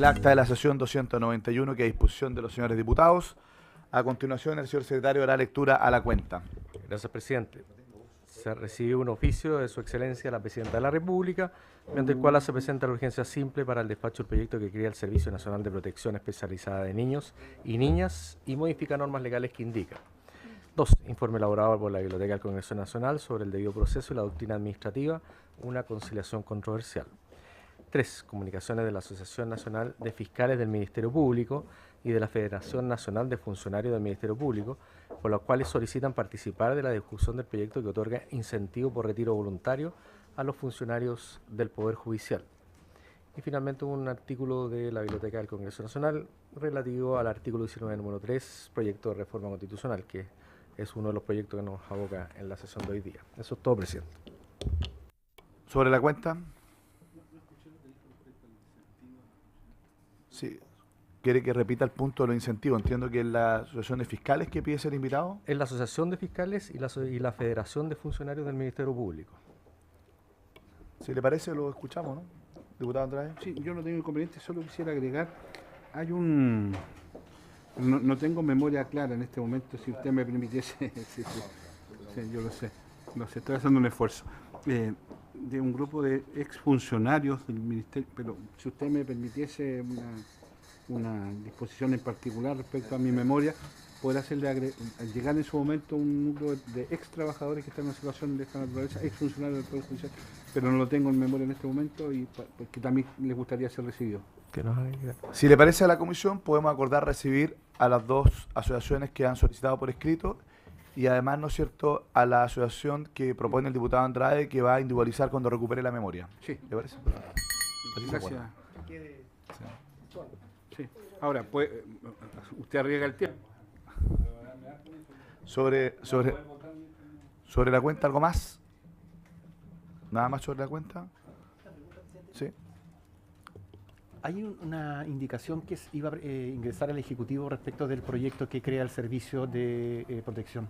el acta de la sesión 291 que a disposición de los señores diputados. A continuación, el señor secretario dará lectura a la cuenta. Gracias, presidente. Se recibió un oficio de su excelencia la presidenta de la República, mediante el cual se presenta la urgencia simple para el despacho del proyecto que crea el Servicio Nacional de Protección Especializada de Niños y Niñas y modifica normas legales que indican. 2. Informe elaborado por la Biblioteca del Congreso Nacional sobre el debido proceso y la doctrina administrativa, una conciliación controversial. 3. Comunicaciones de la Asociación Nacional de Fiscales del Ministerio Público y de la Federación Nacional de Funcionarios del Ministerio Público, por las cuales solicitan participar de la discusión del proyecto que otorga incentivo por retiro voluntario a los funcionarios del Poder Judicial. Y finalmente un artículo de la Biblioteca del Congreso Nacional relativo al artículo 19, número 3, proyecto de reforma constitucional, que es uno de los proyectos que nos aboca en la sesión de hoy día. Eso es todo, presidente. Sobre la cuenta. Sí. ¿Quiere que repita el punto de los incentivos? Entiendo que es la Asociación de Fiscales que pide ser invitado. Es la Asociación de Fiscales y la Federación de Funcionarios del Ministerio Público. Si le parece, lo escuchamos, ¿no? Diputado Andrade. Sí, yo no tengo inconveniente, solo quisiera agregar, hay un... No tengo memoria clara en este momento, si usted me permitiese, sí, yo lo sé, estoy haciendo un esfuerzo, de un grupo de exfuncionarios del Ministerio, pero si usted me permitiese una disposición en particular respecto a mi memoria, poder hacerle llegar en su momento un grupo de ex trabajadores que están en una situación de esta naturaleza, ex funcionarios del Poder Judicial, pero no lo tengo en memoria en este momento y porque también les gustaría ser recibido. Si le parece a la comisión, podemos acordar recibir a las dos asociaciones que han solicitado por escrito y además, ¿no es cierto?, a la asociación que propone el diputado Andrade, que va a individualizar cuando recupere la memoria. Sí. ¿Le parece? Gracias. Sí. Ahora, pues, usted arriesga el tiempo. Sobre la cuenta, ¿algo más? ¿Nada más sobre la cuenta? Sí. Hay una indicación que iba a ingresar al Ejecutivo respecto del proyecto que crea el Servicio de Protección.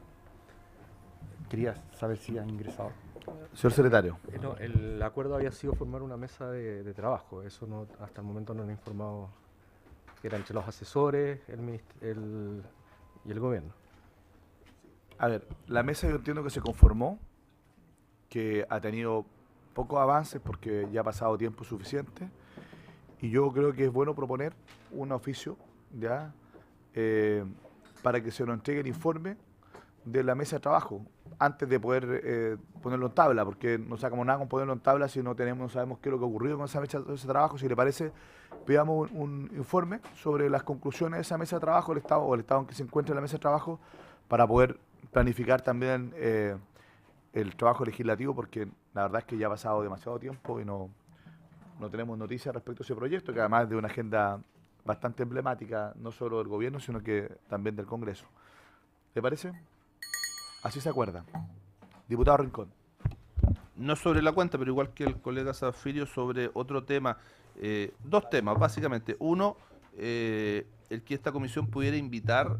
Quería saber si han ingresado. Señor secretario. No, el acuerdo había sido formar una mesa de trabajo. Eso no, hasta el momento no han informado que era entre los asesores y el gobierno. A ver, la mesa yo entiendo que se conformó, que ha tenido pocos avances porque ya ha pasado tiempo suficiente. Y yo creo que es bueno proponer un oficio ya para que se nos entregue el informe de la mesa de trabajo antes de poder ponerlo en tabla, porque no sacamos nada con ponerlo en tabla si no sabemos qué es lo que ha ocurrido con esa mesa de trabajo. Si le parece, pidamos un informe sobre las conclusiones de esa mesa de trabajo, el estado en que se encuentra la mesa de trabajo, para poder planificar también el trabajo legislativo, porque la verdad es que ya ha pasado demasiado tiempo y no tenemos noticias respecto a ese proyecto, que además es de una agenda bastante emblemática, no solo del gobierno, sino que también del Congreso. ¿Le parece? Así se acuerda. Diputado Rincón. No sobre la cuenta, pero igual que el colega Zafirio, sobre otro tema. Dos temas, básicamente. Uno, el que esta comisión pudiera invitar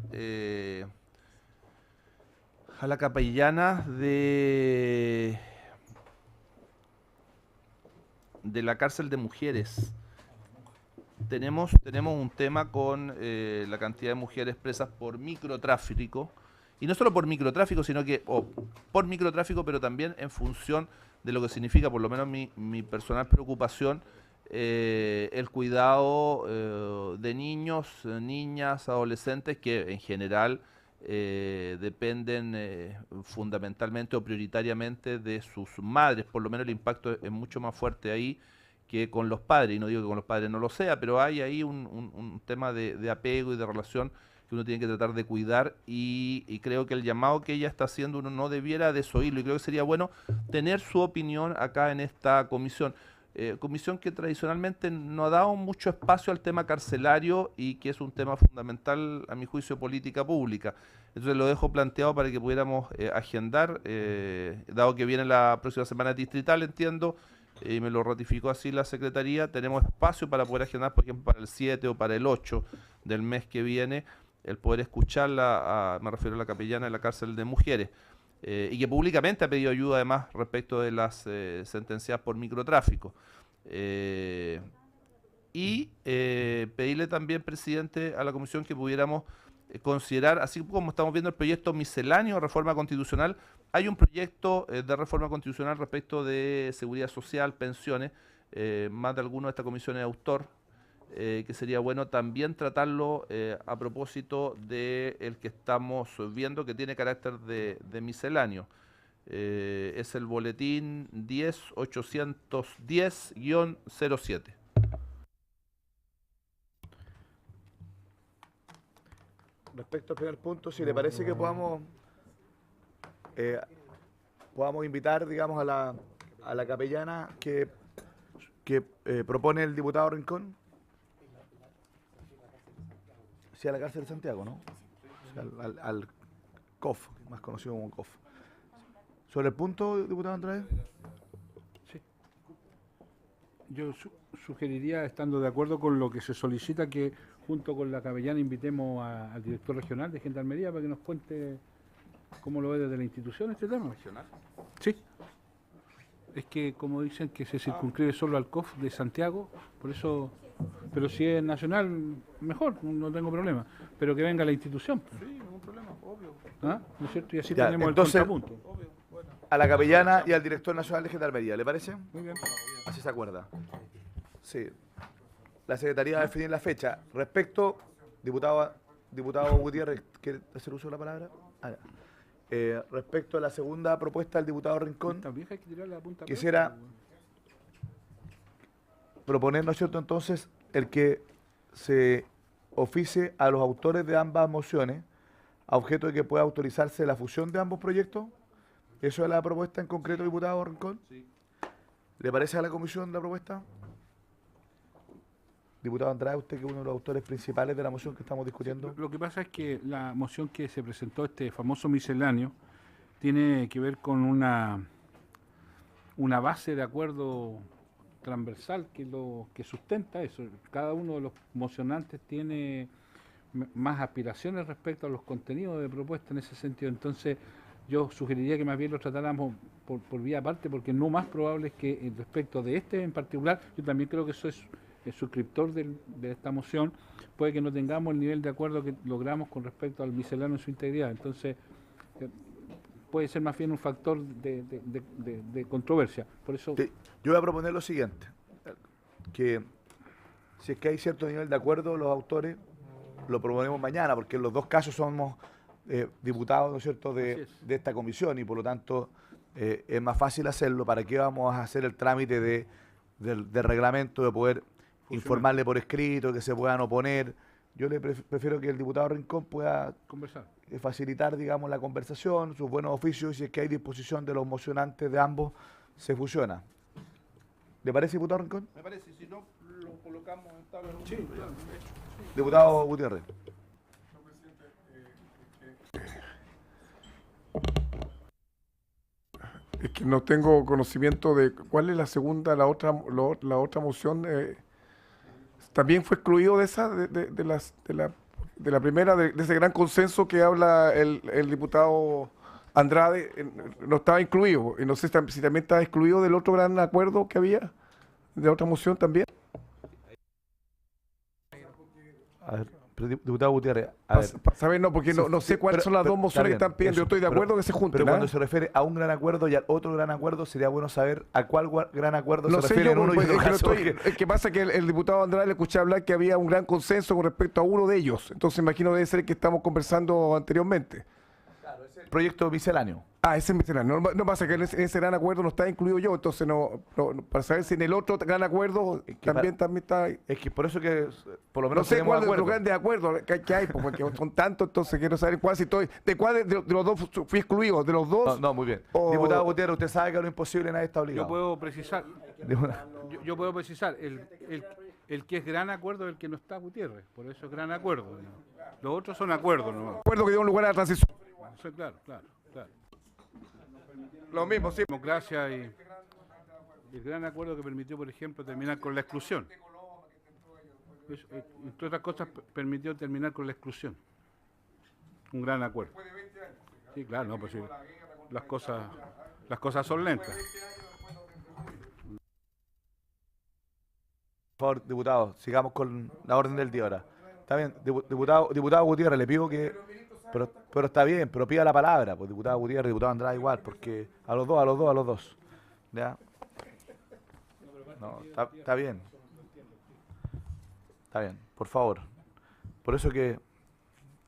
a la capellana de la cárcel de mujeres. Tenemos un tema con la cantidad de mujeres presas por microtráfico, y no solo por microtráfico, sino que por microtráfico, pero también en función de lo que significa, por lo menos mi personal preocupación, el cuidado de niños, niñas, adolescentes que en general dependen fundamentalmente o prioritariamente de sus madres. Por lo menos el impacto es mucho más fuerte ahí que con los padres, y no digo que con los padres no lo sea, pero hay ahí un tema de apego y de relación que uno tiene que tratar de cuidar, y creo que el llamado que ella está haciendo uno no debiera desoírlo, y creo que sería bueno tener su opinión acá en esta comisión. Comisión que tradicionalmente no ha dado mucho espacio al tema carcelario y que es un tema fundamental, a mi juicio, política pública. Entonces lo dejo planteado para que pudiéramos agendar, dado que viene la próxima semana distrital, entiendo, y me lo ratificó así la Secretaría, tenemos espacio para poder agendar, por ejemplo, para el 7 o para el 8 del mes que viene, el poder escucharla, me refiero a la capellana de la cárcel de mujeres. Y que públicamente ha pedido ayuda además respecto de las sentencias por microtráfico. y pedirle también, presidente, a la comisión que pudiéramos considerar, así como estamos viendo el proyecto misceláneo de reforma constitucional, hay un proyecto de reforma constitucional respecto de seguridad social, pensiones, más de alguno de esta comisión es autor, que sería bueno también tratarlo a propósito del que estamos viendo que tiene carácter de misceláneo. Es el boletín 10.810-07. Respecto al primer punto, si le parece que podamos invitar, digamos, a la capellana que propone el diputado Rincón. Sí, a la cárcel de Santiago, ¿no? O sea, al COF, más conocido como COF. ¿Sobre el punto, diputado Andrade? Sí. Yo sugeriría, estando de acuerdo con lo que se solicita, que junto con la capellana invitemos al director regional de Gendarmería para que nos cuente cómo lo ve desde la institución este tema. ¿Regional? Sí. Es que, como dicen, que se circunscribe solo al COF de Santiago, por eso, pero si es nacional, mejor, no tengo problema. Pero que venga la institución. Sí, ningún problema, obvio. ¿Ah? ¿No es cierto? Y así ya, tenemos entonces, el contrapunto. Obvio, bueno. A la capellana y al director nacional de Gendarmería, ¿le parece? Muy bien. Así se acuerda. Sí. La Secretaría va a definir la fecha. Respecto, diputado Gutiérrez, ¿quiere hacer uso de la palabra? Respecto a la segunda propuesta del diputado Rincón, quisiera proponer, ¿no es cierto?, entonces, el que se oficie a los autores de ambas mociones a objeto de que pueda autorizarse la fusión de ambos proyectos. ¿Eso es la propuesta en concreto, diputado Rincón? Sí. ¿Le parece a la comisión la propuesta? Diputado Andrade, usted que es uno de los autores principales de la moción que estamos discutiendo. Lo que pasa es que la moción que se presentó, este famoso misceláneo, tiene que ver con una base de acuerdo transversal que sustenta eso. Cada uno de los mocionantes tiene más aspiraciones respecto a los contenidos de propuesta en ese sentido. Entonces, yo sugeriría que más bien lo tratáramos por vía aparte, porque no más probable es que respecto de este en particular, yo también creo que eso es el suscriptor de esta moción, puede que no tengamos el nivel de acuerdo que logramos con respecto al misceláneo en su integridad. Entonces, puede ser más bien un factor de controversia. Por eso, yo voy a proponer lo siguiente, que si es que hay cierto nivel de acuerdo los autores, lo proponemos mañana, porque en los dos casos somos diputados, ¿no es cierto?, de esta comisión, y por lo tanto es más fácil hacerlo. ¿Para qué vamos a hacer el trámite del reglamento, de poder informarle por escrito, que se puedan oponer? Yo le prefiero que el diputado Rincón pueda conversar, facilitar, digamos, la conversación, sus buenos oficios, y si es que hay disposición de los mocionantes de ambos, se fusiona. ¿Le parece, diputado Rincón? Me parece, si no, lo colocamos en tabla. Sí, claro. Diputado Gutiérrez. Es que no tengo conocimiento de cuál es la segunda, la otra moción. También fue excluido de esa, de la primera, de ese gran consenso que habla el diputado Andrade, no estaba incluido. Y no sé si también está excluido del otro gran acuerdo que había, de otra moción también. A ver, diputado Gutiérrez, saber, no, porque no sé cuáles son las dos mociones que están pidiendo. Yo estoy de acuerdo que se junten. Pero cuando se refiere a un gran acuerdo y al otro gran acuerdo, sería bueno saber a cuál gran acuerdo se refiere en uno y otro caso. Es que pasa que el diputado Andrade le escuché hablar que había un gran consenso con respecto a uno de ellos. Entonces imagino debe ser el que estamos conversando anteriormente. Claro, es el proyecto misceláneo. Ese es misceláneo. No pasa que en ese gran acuerdo no está incluido yo, entonces para saber si en el otro gran acuerdo también está. Es que por eso que por lo menos no sé cuál de los grandes acuerdos que hay, porque son tantos, entonces quiero saber cuál, si estoy, de cuál de los dos fui excluido, de los dos. No, muy bien. Diputado Gutiérrez, usted sabe que lo imposible nadie está obligado. Yo puedo precisar. Yo puedo precisar, el que es gran acuerdo es el que no está Gutiérrez, por eso es gran acuerdo. Los otros son acuerdos, ¿no? Acuerdo que dio lugar a la transición. Sí, claro. Lo mismo, sí. Democracia y el gran acuerdo que permitió, por ejemplo, terminar con la exclusión. Entre otras cosas, permitió terminar con la exclusión. Un gran acuerdo. Sí, claro, no, pues sí. Las cosas son lentas. Por favor, diputado, sigamos con la orden del día ahora. Está bien, diputado Gutiérrez, le pido que... Pero está bien, pero pida la palabra, pues diputado Gutiérrez, diputado Andrade igual, porque a los dos. ¿Ya? No, está bien. Está bien, por favor. Por eso que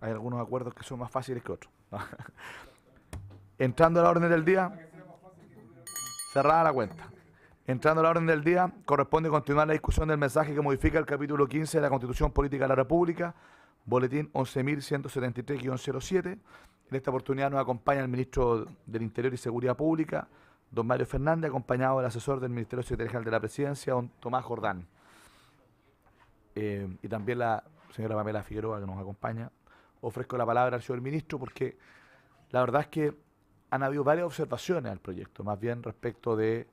hay algunos acuerdos que son más fáciles que otros. Entrando a la orden del día, cerrada la cuenta. Entrando a la orden del día, corresponde continuar la discusión del mensaje que modifica el capítulo 15 de la Constitución Política de la República, boletín 11.173-07. En esta oportunidad nos acompaña el ministro del Interior y Seguridad Pública, don Mario Fernández, acompañado del asesor del Ministerio Secretario General de la Presidencia, don Tomás Jordán. Y también la señora Pamela Figueroa, que nos acompaña. Ofrezco la palabra al señor ministro porque la verdad es que han habido varias observaciones al proyecto, más bien respecto de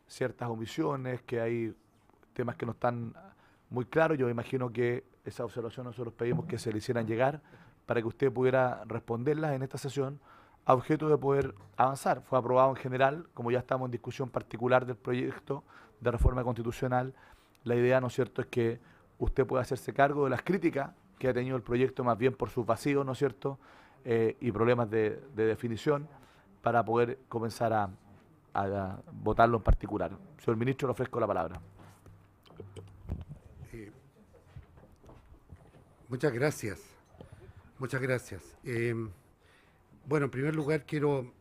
ciertas omisiones, que hay temas que no están muy claros. Yo imagino que esa observación nosotros pedimos que se le hicieran llegar para que usted pudiera responderlas en esta sesión a objeto de poder avanzar. Fue aprobado en general, como ya estamos en discusión particular del proyecto de reforma constitucional. La idea, ¿no es cierto?, es que usted pueda hacerse cargo de las críticas que ha tenido el proyecto, más bien por sus vacíos, ¿no es cierto?, y problemas de definición, para poder comenzar a votarlo en particular. Señor ministro, le ofrezco la palabra. Muchas gracias. Muchas gracias. Bueno, en primer lugar quiero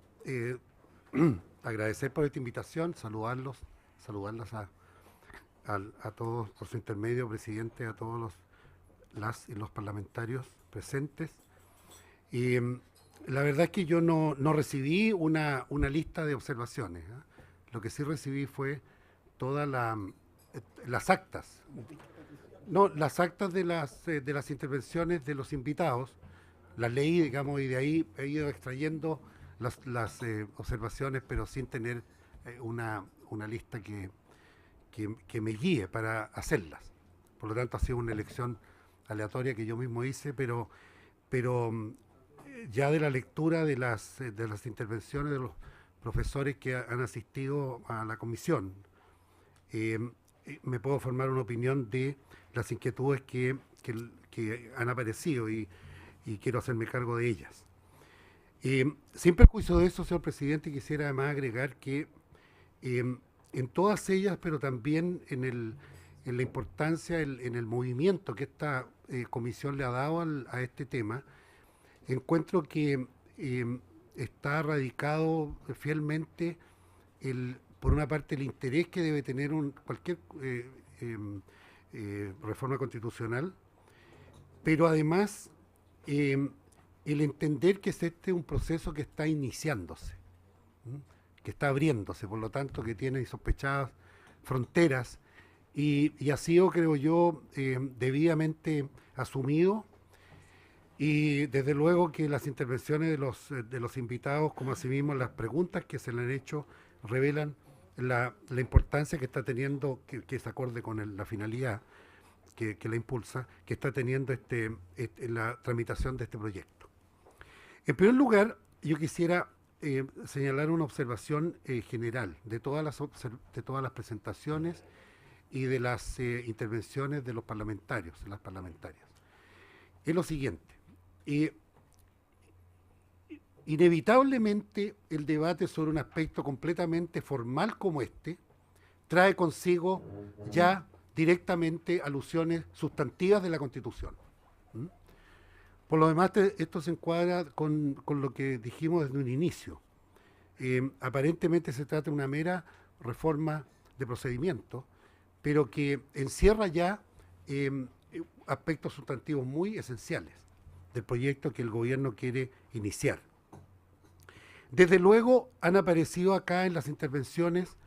agradecer por esta invitación, saludarlas a todos por su intermedio, presidente, a todos las y los parlamentarios presentes. Y la verdad es que yo no recibí una lista de observaciones, ¿eh? Lo que sí recibí fue todas las actas. No, las actas de las intervenciones de los invitados, las leí, digamos, y de ahí he ido extrayendo las observaciones, pero sin tener una lista que me guíe para hacerlas. Por lo tanto, ha sido una elección aleatoria que yo mismo hice, pero ya de la lectura de las intervenciones de los profesores que han asistido a la comisión, me puedo formar una opinión de las inquietudes que han aparecido y quiero hacerme cargo de ellas. Sin perjuicio de eso, señor presidente, quisiera además agregar que en todas ellas, pero también en la importancia, en el movimiento que esta comisión le ha dado a este tema, encuentro que está radicado fielmente, por una parte, el interés que debe tener cualquier reforma constitucional, pero además el entender que es un proceso que está iniciándose, que está abriéndose, por lo tanto que tiene insospechadas fronteras, y ha sido, creo yo, debidamente asumido. Y desde luego que las intervenciones de los invitados, como asimismo las preguntas que se le han hecho, revelan la importancia que está teniendo, que es acorde con la finalidad que la impulsa, que está teniendo la tramitación de este proyecto. En primer lugar, yo quisiera señalar una observación general de todas las presentaciones y de las intervenciones de los parlamentarios, de las parlamentarias. Es lo siguiente. Inevitablemente el debate sobre un aspecto completamente formal como este trae consigo ya directamente alusiones sustantivas de la Constitución. Por lo demás, esto se encuadra con lo que dijimos desde un inicio. Aparentemente se trata de una mera reforma de procedimiento, pero que encierra ya aspectos sustantivos muy esenciales del proyecto que el gobierno quiere iniciar. Desde luego han aparecido acá en las intervenciones,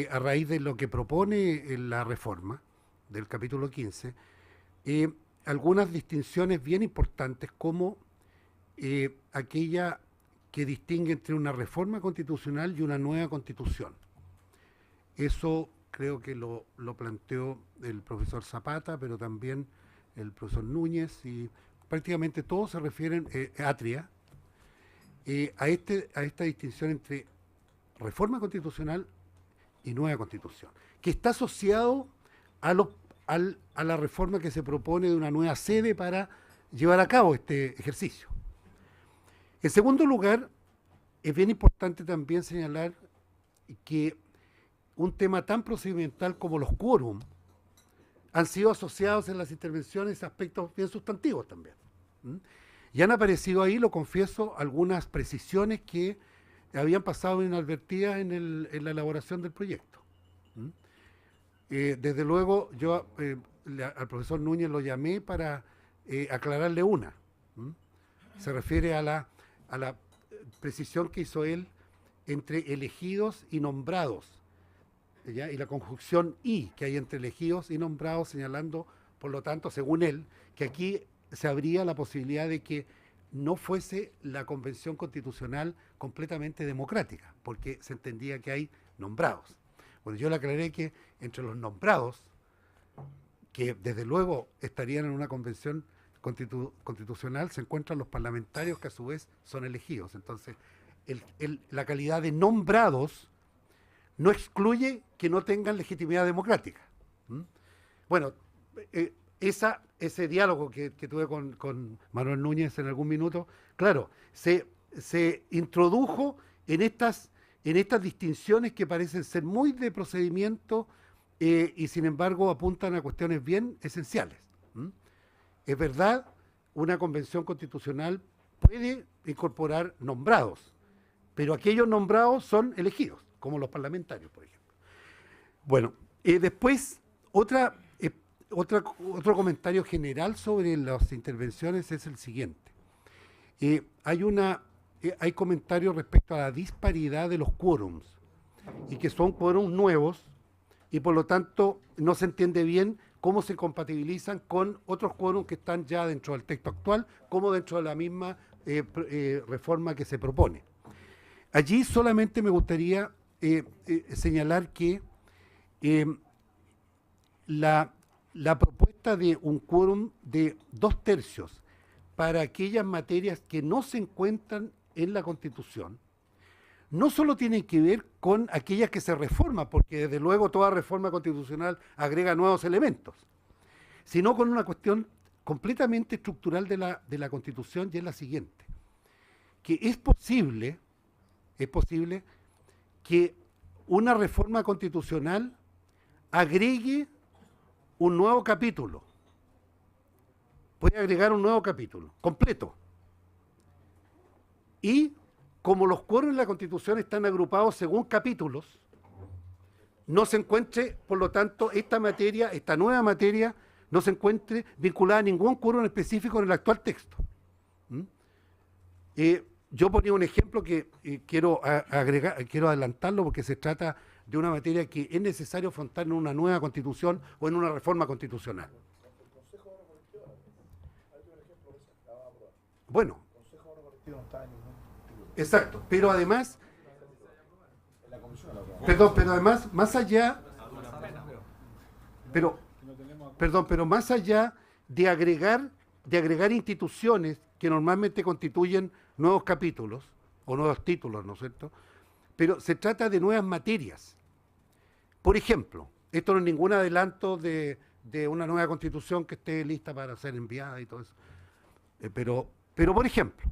a raíz de lo que propone la reforma del capítulo 15, algunas distinciones bien importantes, como aquella que distingue entre una reforma constitucional y una nueva constitución. Eso creo que lo planteó el profesor Zapata, pero también el profesor Núñez, y prácticamente todos se refieren, Atria, a esta distinción entre reforma constitucional y nueva constitución, que está asociado a a la reforma que se propone de una nueva sede para llevar a cabo este ejercicio. En segundo lugar, es bien importante también señalar que un tema tan procedimental como los quórum han sido asociados en las intervenciones a aspectos bien sustantivos también. Y han aparecido ahí, lo confieso, algunas precisiones que habían pasado inadvertidas en la elaboración del proyecto. Desde luego, yo al profesor Núñez lo llamé para aclararle una. Se refiere a la precisión que hizo él entre elegidos y nombrados, ¿ya? Y la conjunción "y" que hay entre elegidos y nombrados, señalando, por lo tanto, según él, que aquí se abría la posibilidad de que no fuese la convención constitucional completamente democrática, porque se entendía que hay nombrados. Bueno, yo le aclaré que entre los nombrados, que desde luego estarían en una convención constitucional, se encuentran los parlamentarios que a su vez son elegidos. Entonces, la calidad de nombrados no excluye que no tengan legitimidad democrática. Bueno, ese diálogo que tuve con Manuel Núñez en algún minuto, claro, se introdujo en estas distinciones que parecen ser muy de procedimiento y sin embargo apuntan a cuestiones bien esenciales. Es verdad, una convención constitucional puede incorporar nombrados, pero aquellos nombrados son elegidos, como los parlamentarios, por ejemplo. Bueno, después, otro comentario general sobre las intervenciones es el siguiente. Hay comentarios respecto a la disparidad de los quórums, y que son quórums nuevos, y por lo tanto no se entiende bien cómo se compatibilizan con otros quórums que están ya dentro del texto actual, como dentro de la misma reforma que se propone. Allí solamente me gustaría señalar que la propuesta de un quórum de 2/3 para aquellas materias que no se encuentran en la Constitución, no solo tiene que ver con aquellas que se reforman, porque desde luego toda reforma constitucional agrega nuevos elementos, sino con una cuestión completamente estructural de la Constitución, y es la siguiente, que es posible que una reforma constitucional agregue un nuevo capítulo, puede agregar un nuevo capítulo completo, y como los quórums en la Constitución están agrupados según capítulos, no se encuentre, por lo tanto, esta nueva materia, no se encuentre vinculada a ningún quórum específico en el actual texto. Yo ponía un ejemplo que quiero adelantarlo porque se trata de una materia que es necesario afrontar en una nueva Constitución o en una reforma constitucional. Bueno, exacto, pero además, más allá, pero más allá de agregar instituciones que normalmente constituyen nuevos capítulos o nuevos títulos, ¿no es cierto? Pero se trata de nuevas materias. Por ejemplo, esto no es ningún adelanto de una nueva constitución que esté lista para ser enviada y todo eso. Pero por ejemplo,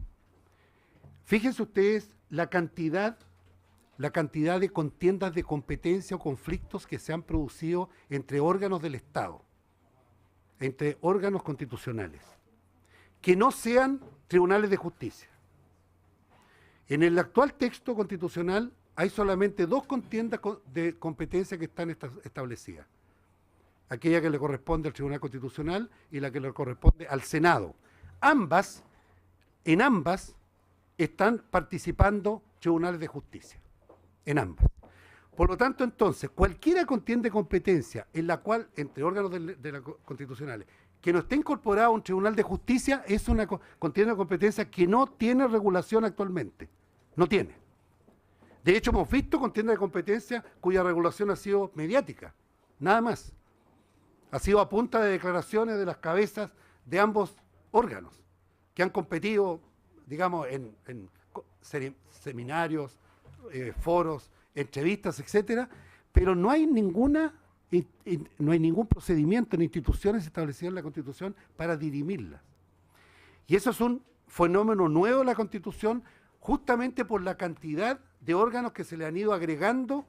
fíjense ustedes la cantidad de contiendas de competencia o conflictos que se han producido entre órganos del Estado, entre órganos constitucionales, que no sean tribunales de justicia. En el actual texto constitucional hay solamente 2 contiendas de competencia que están establecidas. Aquella que le corresponde al Tribunal Constitucional y la que le corresponde al Senado. En ambas están participando tribunales de justicia. En ambas. Por lo tanto, entonces, cualquiera contienda de competencia en la cual, entre órganos de la constitucionales, que no esté incorporado a un tribunal de justicia, es una contienda de competencia que no tiene regulación actualmente. No tiene. De hecho, hemos visto contiendas de competencia cuya regulación ha sido mediática. Nada más. Ha sido a punta de declaraciones de las cabezas de ambos órganos, que han competido, digamos, en seminarios, foros, entrevistas, etcétera, pero no hay ninguna no hay ningún procedimiento ni instituciones establecidas en la Constitución para dirimirlas. Y eso es un fenómeno nuevo de la Constitución, justamente por la cantidad de órganos que se le han ido agregando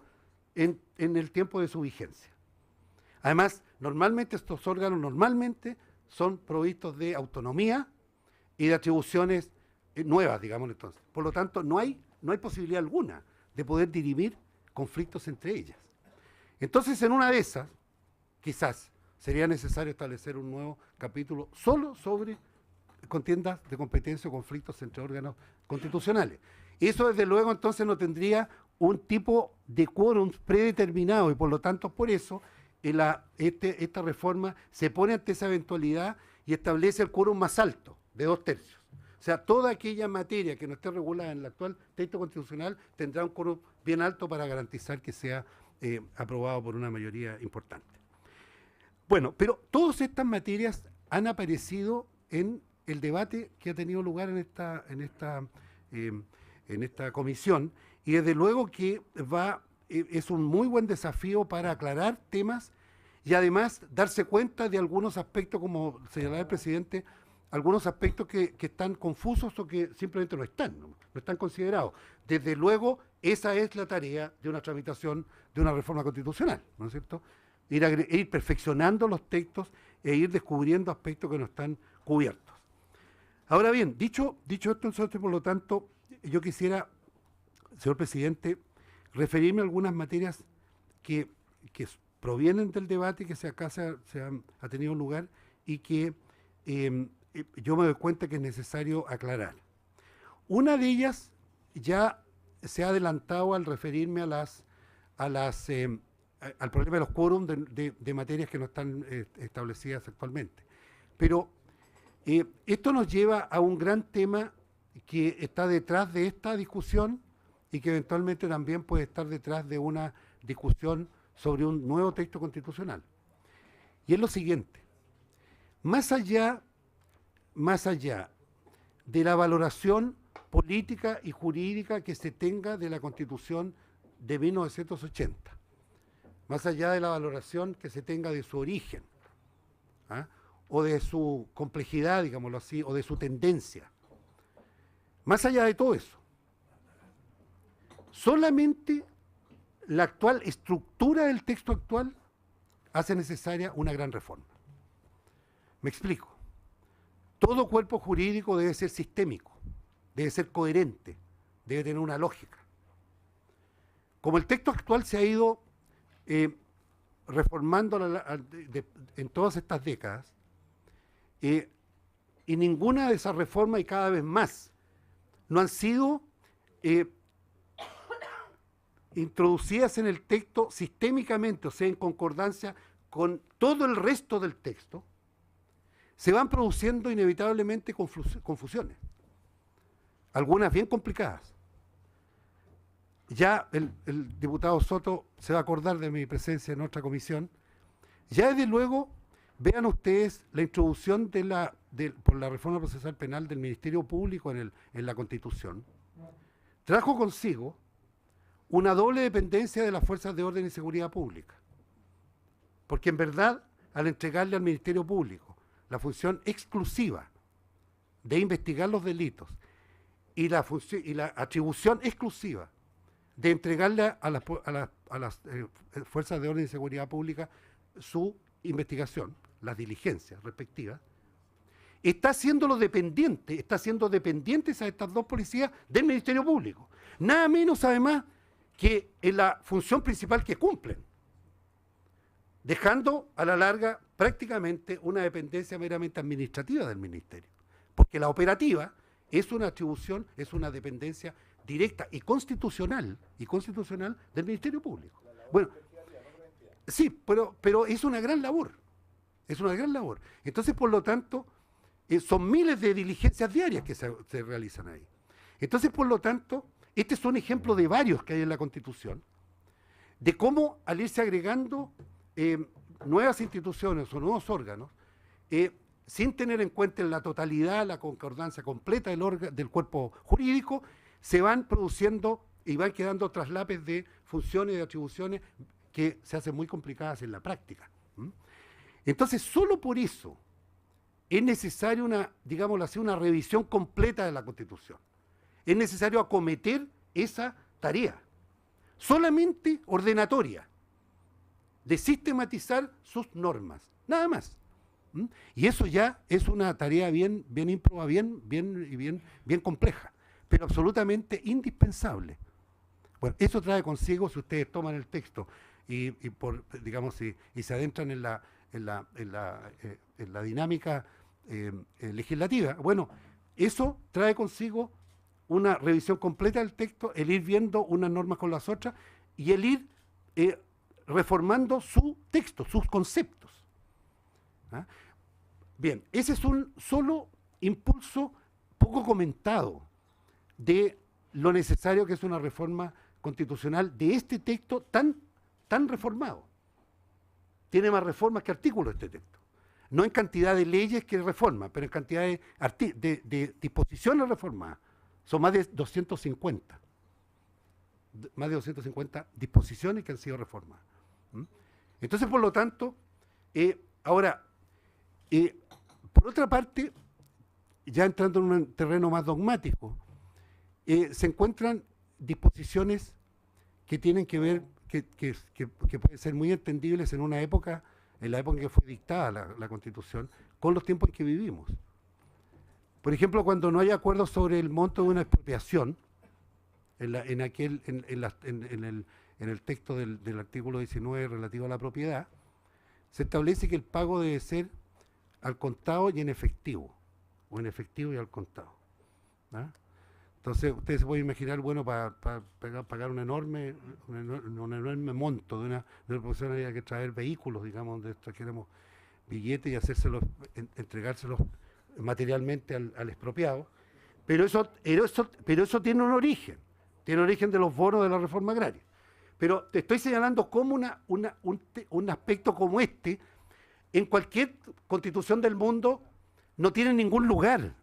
en el tiempo de su vigencia. Además, normalmente estos órganos son provistos de autonomía y de atribuciones nuevas, digamos entonces. Por lo tanto, no hay posibilidad alguna de poder dirimir conflictos entre ellas. Entonces, en una de esas, quizás sería necesario establecer un nuevo capítulo solo sobre contiendas de competencia o conflictos entre órganos constitucionales. Eso, desde luego, entonces no tendría un tipo de quórum predeterminado y, por lo tanto, por eso esta reforma se pone ante esa eventualidad y establece el quórum más alto, de 2/3. O sea, toda aquella materia que no esté regulada en el actual texto constitucional tendrá un quórum bien alto para garantizar que sea aprobado por una mayoría importante. Bueno, pero todas estas materias han aparecido en el debate que ha tenido lugar en esta comisión, y desde luego que es un muy buen desafío para aclarar temas y además darse cuenta de algunos aspectos, como señalaba el presidente, algunos aspectos que están confusos o que simplemente no están considerados. Desde luego, esa es la tarea de una tramitación de una reforma constitucional, ¿no es cierto? Ir perfeccionando los textos e ir descubriendo aspectos que no están cubiertos. Ahora bien, dicho esto, entonces, por lo tanto, yo quisiera, señor presidente, referirme a algunas materias que provienen del debate que ha tenido lugar y que yo me doy cuenta que es necesario aclarar. Una de ellas ya se ha adelantado al referirme al problema de los quórums de materias que no están establecidas actualmente. Pero esto nos lleva a un gran tema que está detrás de esta discusión y que eventualmente también puede estar detrás de una discusión sobre un nuevo texto constitucional. Y es lo siguiente: más allá de la valoración política y jurídica que se tenga de la Constitución de 1980, más allá de la valoración que se tenga de su origen, o de su complejidad, digámoslo así, o de su tendencia, más allá de todo eso, solamente la actual estructura del texto actual hace necesaria una gran reforma. Me explico. Todo cuerpo jurídico debe ser sistémico, debe ser coherente, debe tener una lógica. Como el texto actual se ha ido reformando en todas estas décadas, y ninguna de esas reformas, y cada vez más, no han sido introducidas en el texto sistémicamente, o sea, en concordancia con todo el resto del texto, se van produciendo inevitablemente confusiones, algunas bien complicadas. Ya el diputado Soto se va a acordar de mi presencia en otra comisión. Ya desde luego, vean ustedes la introducción por la reforma procesal penal del Ministerio Público en la Constitución. Trajo consigo una doble dependencia de las fuerzas de orden y seguridad pública. Porque en verdad, al entregarle al Ministerio Público la función exclusiva de investigar los delitos y la atribución exclusiva de entregarle a las fuerzas de orden y seguridad pública su investigación, las diligencias respectivas, está haciendo dependientes a estas dos policías del Ministerio Público. Nada menos, además, que en la función principal que cumplen, dejando a la larga prácticamente una dependencia meramente administrativa del Ministerio, porque la operativa es una atribución, es una dependencia directa y constitucional del Ministerio Público. Bueno, sí, pero es una gran labor, Entonces, por lo tanto, son miles de diligencias diarias que se realizan ahí. Entonces, por lo tanto, este es un ejemplo de varios que hay en la Constitución, de cómo al irse agregando nuevas instituciones o nuevos órganos, sin tener en cuenta en la totalidad la concordancia completa del cuerpo jurídico, se van produciendo y van quedando traslapes de funciones y de atribuciones que se hacen muy complicadas en la práctica. Entonces, solo por eso es necesario digámoslo así, una revisión completa de la Constitución. Es necesario acometer esa tarea, solamente ordenatoria, de sistematizar sus normas, nada más. Y eso ya es una tarea bien ímproba, bien compleja, pero absolutamente indispensable. Bueno, eso trae consigo, si ustedes toman el texto y se adentran en la dinámica legislativa, bueno, eso trae consigo una revisión completa del texto, el ir viendo unas normas con las otras y el ir reformando su texto, sus conceptos. ¿Ah? Bien, ese es un solo impulso poco comentado de lo necesario que es una reforma constitucional de este texto tan reformado. Tiene más reformas que artículos este texto. No en cantidad de leyes que reforma, pero en cantidad de disposiciones reformadas. Son más de 250. Más de 250 disposiciones que han sido reformadas. Entonces, por lo tanto, ahora, por otra parte, ya entrando en un terreno más dogmático, se encuentran disposiciones que tienen que ver, que pueden ser muy entendibles en una época, en la época en que fue dictada la Constitución, con los tiempos en que vivimos. Por ejemplo, cuando no hay acuerdo sobre el monto de una expropiación, en el texto del artículo 19 relativo a la propiedad, se establece que el pago debe ser al contado y en efectivo, o en efectivo y al contado. ¿Ah? Entonces, ustedes se pueden imaginar, bueno, para pagar un enorme monto de una propiedad había que traer vehículos, digamos, donde trajéramos billetes y entregárselos materialmente al expropiado, pero eso tiene un origen de los bonos de la reforma agraria. Pero te estoy señalando cómo un aspecto como este, en cualquier constitución del mundo, no tiene ningún lugar.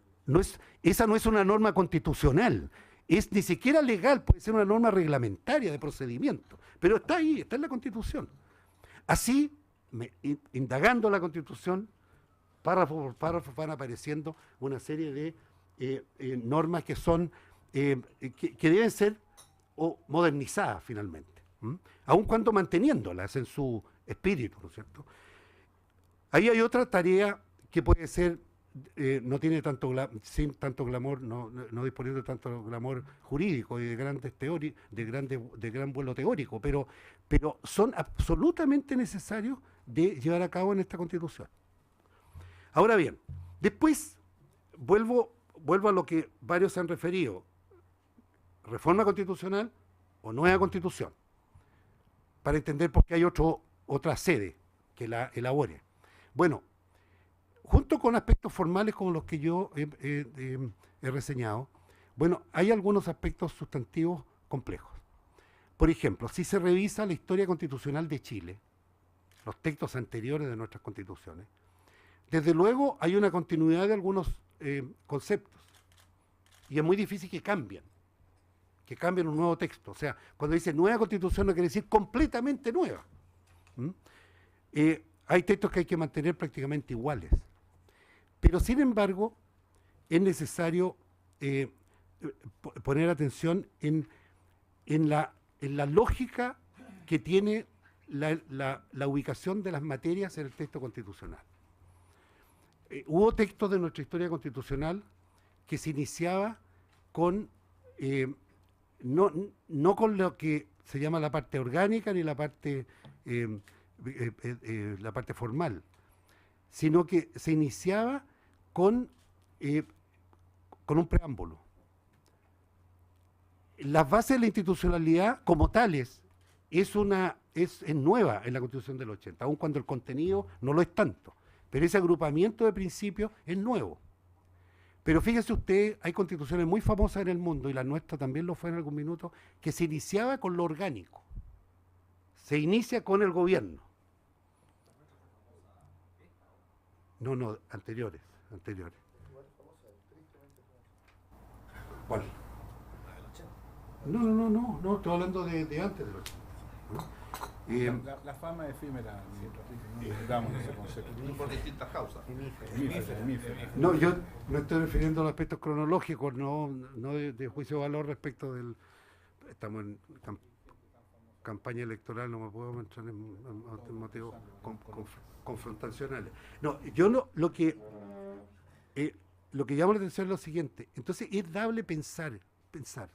Esa no es una norma constitucional, es ni siquiera legal, puede ser una norma reglamentaria de procedimiento, pero está ahí, está en la Constitución. Así, indagando la Constitución, párrafo por párrafo van apareciendo una serie de normas que son que deben ser modernizadas finalmente, aun cuando manteniéndolas en su espíritu, ¿no es cierto? Ahí hay otra tarea que puede ser, no tiene sin tanto glamour, no disponiendo de tanto glamour jurídico y de gran vuelo teórico, pero son absolutamente necesarios de llevar a cabo en esta Constitución. Ahora bien, después vuelvo a lo que varios se han referido, reforma constitucional o nueva Constitución, para entender por qué hay otra sede que la elabore. Bueno, junto con aspectos formales como los que yo he reseñado, bueno, hay algunos aspectos sustantivos complejos. Por ejemplo, si se revisa la historia constitucional de Chile, los textos anteriores de nuestras constituciones, desde luego hay una continuidad de algunos conceptos y es muy difícil que cambien un nuevo texto. O sea, cuando dice nueva Constitución no quiere decir completamente nueva. Hay textos que hay que mantener prácticamente iguales. Pero sin embargo, es necesario poner atención en la lógica que tiene la ubicación de las materias en el texto constitucional. Hubo textos de nuestra historia constitucional que se iniciaba con no con lo que se llama la parte orgánica ni la parte formal, sino que se iniciaba con un preámbulo. Las bases de la institucionalidad como tales es nueva en la Constitución del 80, aun cuando el contenido no lo es tanto. Pero ese agrupamiento de principios es nuevo. Pero fíjese usted, hay constituciones muy famosas en el mundo, y la nuestra también lo fue en algún minuto, que se iniciaba con lo orgánico. Se inicia con el gobierno. No, anteriores. ¿Cuál? No, estoy hablando de antes del 80. La fama es efímera, no damos ese concepto. Por distintas causas. No, yo me estoy refiriendo a los aspectos cronológicos, no de juicio de valor respecto del... Estamos en campaña electoral, no me puedo entrar en motivos confrontacionales. No, yo no, lo que llama la atención es lo siguiente. Entonces es dable pensar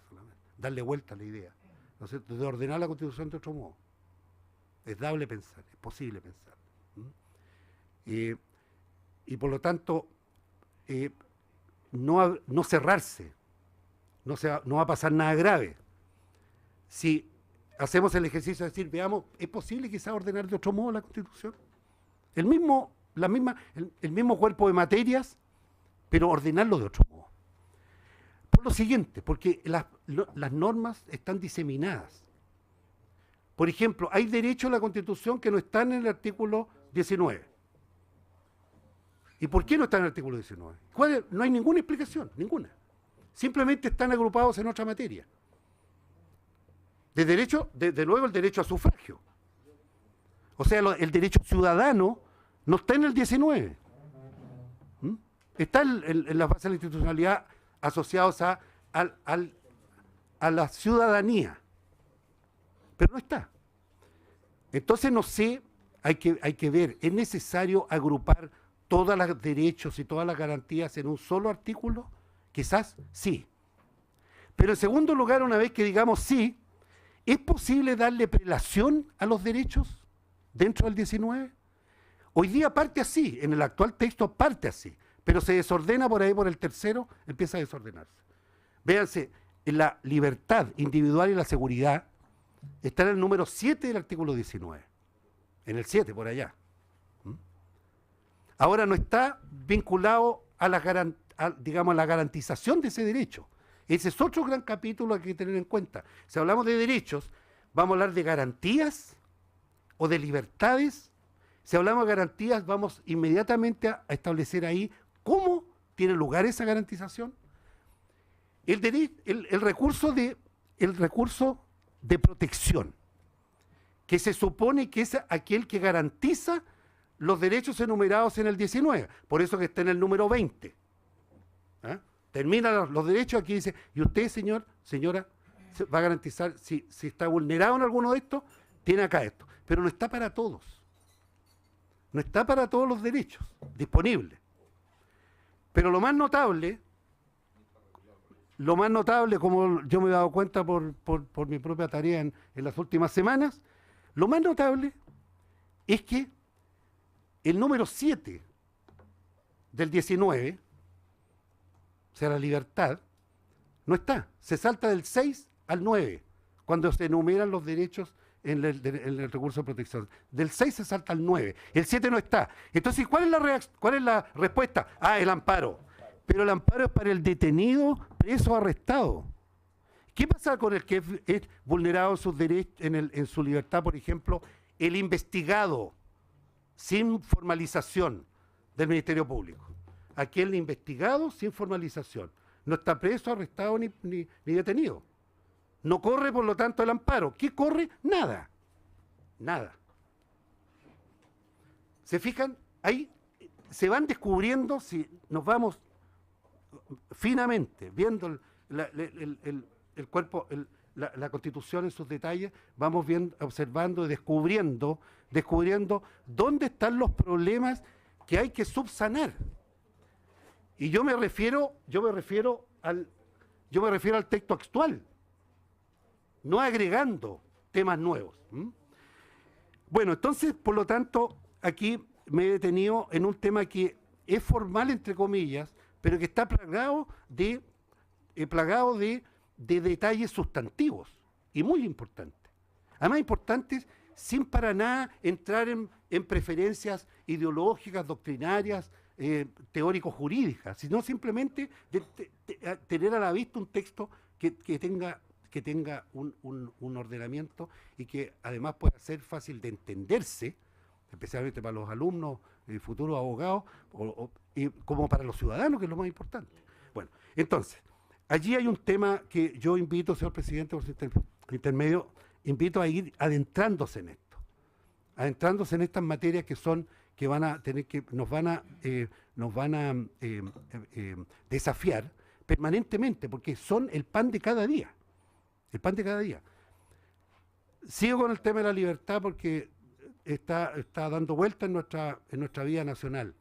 solamente, darle vuelta a la idea, ¿no es cierto?, de ordenar la Constitución de otro modo. Es dable pensar, es posible pensar. Y por lo tanto, no cerrarse, no va a pasar nada grave. Si hacemos el ejercicio de decir, veamos, ¿es posible quizás ordenar de otro modo la Constitución? El mismo cuerpo de materias, pero ordenarlo de otro modo. Por lo siguiente, porque las normas están diseminadas. Por ejemplo, hay derechos en la Constitución que no están en el artículo 19. ¿Y por qué no están en el artículo 19? No hay ninguna explicación, ninguna. Simplemente están agrupados en otra materia. Desde luego el derecho a sufragio. O sea, el derecho ciudadano no está en el 19. Está en las bases de la institucionalidad asociados a la ciudadanía. Pero no está. Entonces, no sé, hay que ver, ¿es necesario agrupar todos los derechos y todas las garantías en un solo artículo? Quizás sí. Pero en segundo lugar, una vez que digamos sí, ¿es posible darle prelación a los derechos dentro del 19? Hoy día parte así, en el actual texto parte así, pero se desordena por ahí por el tercero, empieza a desordenarse. Véanse, en la libertad individual y la seguridad está en el número 7 del artículo 19, en el 7 por allá. Ahora no está vinculado a la garantización de ese derecho. Ese es otro gran capítulo que hay que tener en cuenta. Si hablamos de derechos, ¿vamos a hablar de garantías o de libertades? Si hablamos de garantías, vamos inmediatamente a establecer ahí cómo tiene lugar esa garantización. El recurso de protección, que se supone que es aquel que garantiza los derechos enumerados en el 19, por eso que está en el número 20. Termina los derechos, aquí dice, y usted, señora, va a garantizar, si está vulnerado en alguno de estos, tiene acá esto. Pero no está para todos. No está para todos los derechos disponibles. Pero lo más notable, como yo me he dado cuenta por mi propia tarea en las últimas semanas, lo más notable es que el número 7 del 19, o sea, la libertad, no está. Se salta del 6 al 9, cuando se enumeran los derechos en el recurso de protección. Del 6 se salta al 9. El 7 no está. Entonces, ¿cuál es la respuesta? El amparo. Pero el amparo es para el detenido, preso o arrestado. ¿Qué pasa con el que es vulnerado sus derechos en su libertad, por ejemplo, el investigado sin formalización del Ministerio Público? Aquel investigado sin formalización. No está preso, arrestado ni detenido. No corre, por lo tanto, el amparo. ¿Qué corre? Nada. Nada. ¿Se fijan? Ahí se van descubriendo, si nos vamos finamente viendo el cuerpo, la Constitución en sus detalles, vamos viendo, observando y descubriendo dónde están los problemas que hay que subsanar. Y yo me refiero al texto actual, no agregando temas nuevos. Bueno, entonces, por lo tanto, aquí me he detenido en un tema que es formal, entre comillas, pero que está plagado de detalles sustantivos y muy importantes. Además, importantes sin para nada entrar en preferencias ideológicas, doctrinarias, teórico-jurídicas, sino simplemente tener a la vista un texto que tenga un ordenamiento y que además pueda ser fácil de entenderse, especialmente para los alumnos y futuros abogados, y como para los ciudadanos, que es lo más importante. Bueno, entonces, allí hay un tema que yo invito, señor presidente, por su intermedio, invito a ir adentrándose en esto. adentrándose en estas materias que van a tener que, nos van a desafiar permanentemente, porque son el pan de cada día. El pan de cada día. Sigo con el tema de la libertad porque está dando vuelta en nuestra vida nacional.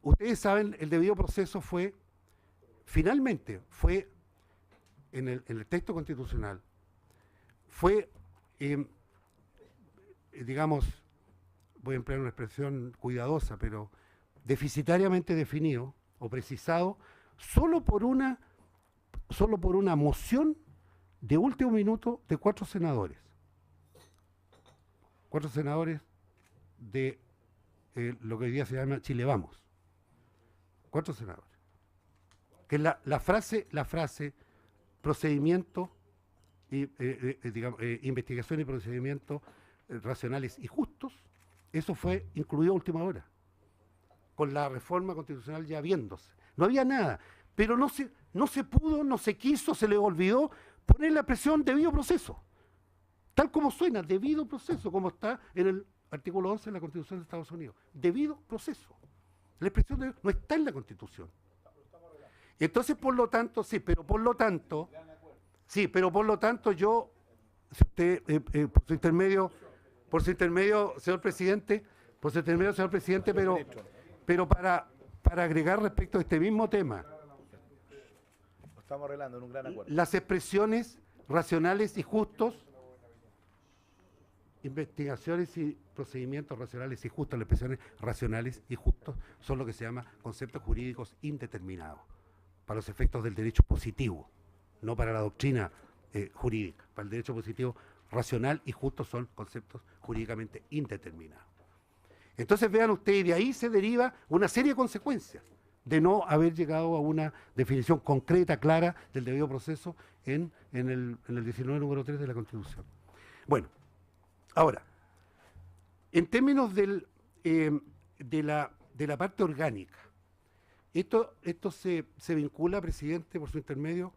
Ustedes saben, el debido proceso finalmente fue, en el texto constitucional, fue, digamos, voy a emplear una expresión cuidadosa, pero deficitariamente definido o precisado solo por una moción de último minuto de 4 senadores. 4 senadores de lo que hoy día se llama Chile Vamos. 4 senadores. Que la frase procedimiento, investigación y procedimientos racionales y justos, eso fue incluido a última hora, con la reforma constitucional ya viéndose. No había nada, pero no se pudo, no se quiso, se le olvidó poner la expresión debido proceso, tal como suena, debido proceso, como está en el artículo 11 de la Constitución de Estados Unidos. Debido proceso. La expresión no está en la Constitución. Entonces, por lo tanto, yo, si usted, por su intermedio, señor presidente, pero para agregar respecto a este mismo tema, Lo estamos arreglando en un gran acuerdo. las expresiones racionales y justos, investigaciones y procedimientos racionales y justos, las expresiones racionales y justos son lo que se llama conceptos jurídicos indeterminados, para los efectos del derecho positivo, no para la doctrina jurídica. Para el derecho positivo, racional y justo son conceptos jurídicamente indeterminados. Entonces vean ustedes, de ahí se deriva una serie de consecuencias de no haber llegado a una definición concreta, clara del debido proceso en el 19 número 3 de la Constitución. Bueno, ahora, en términos de la parte orgánica, esto se vincula, presidente, por su intermedio,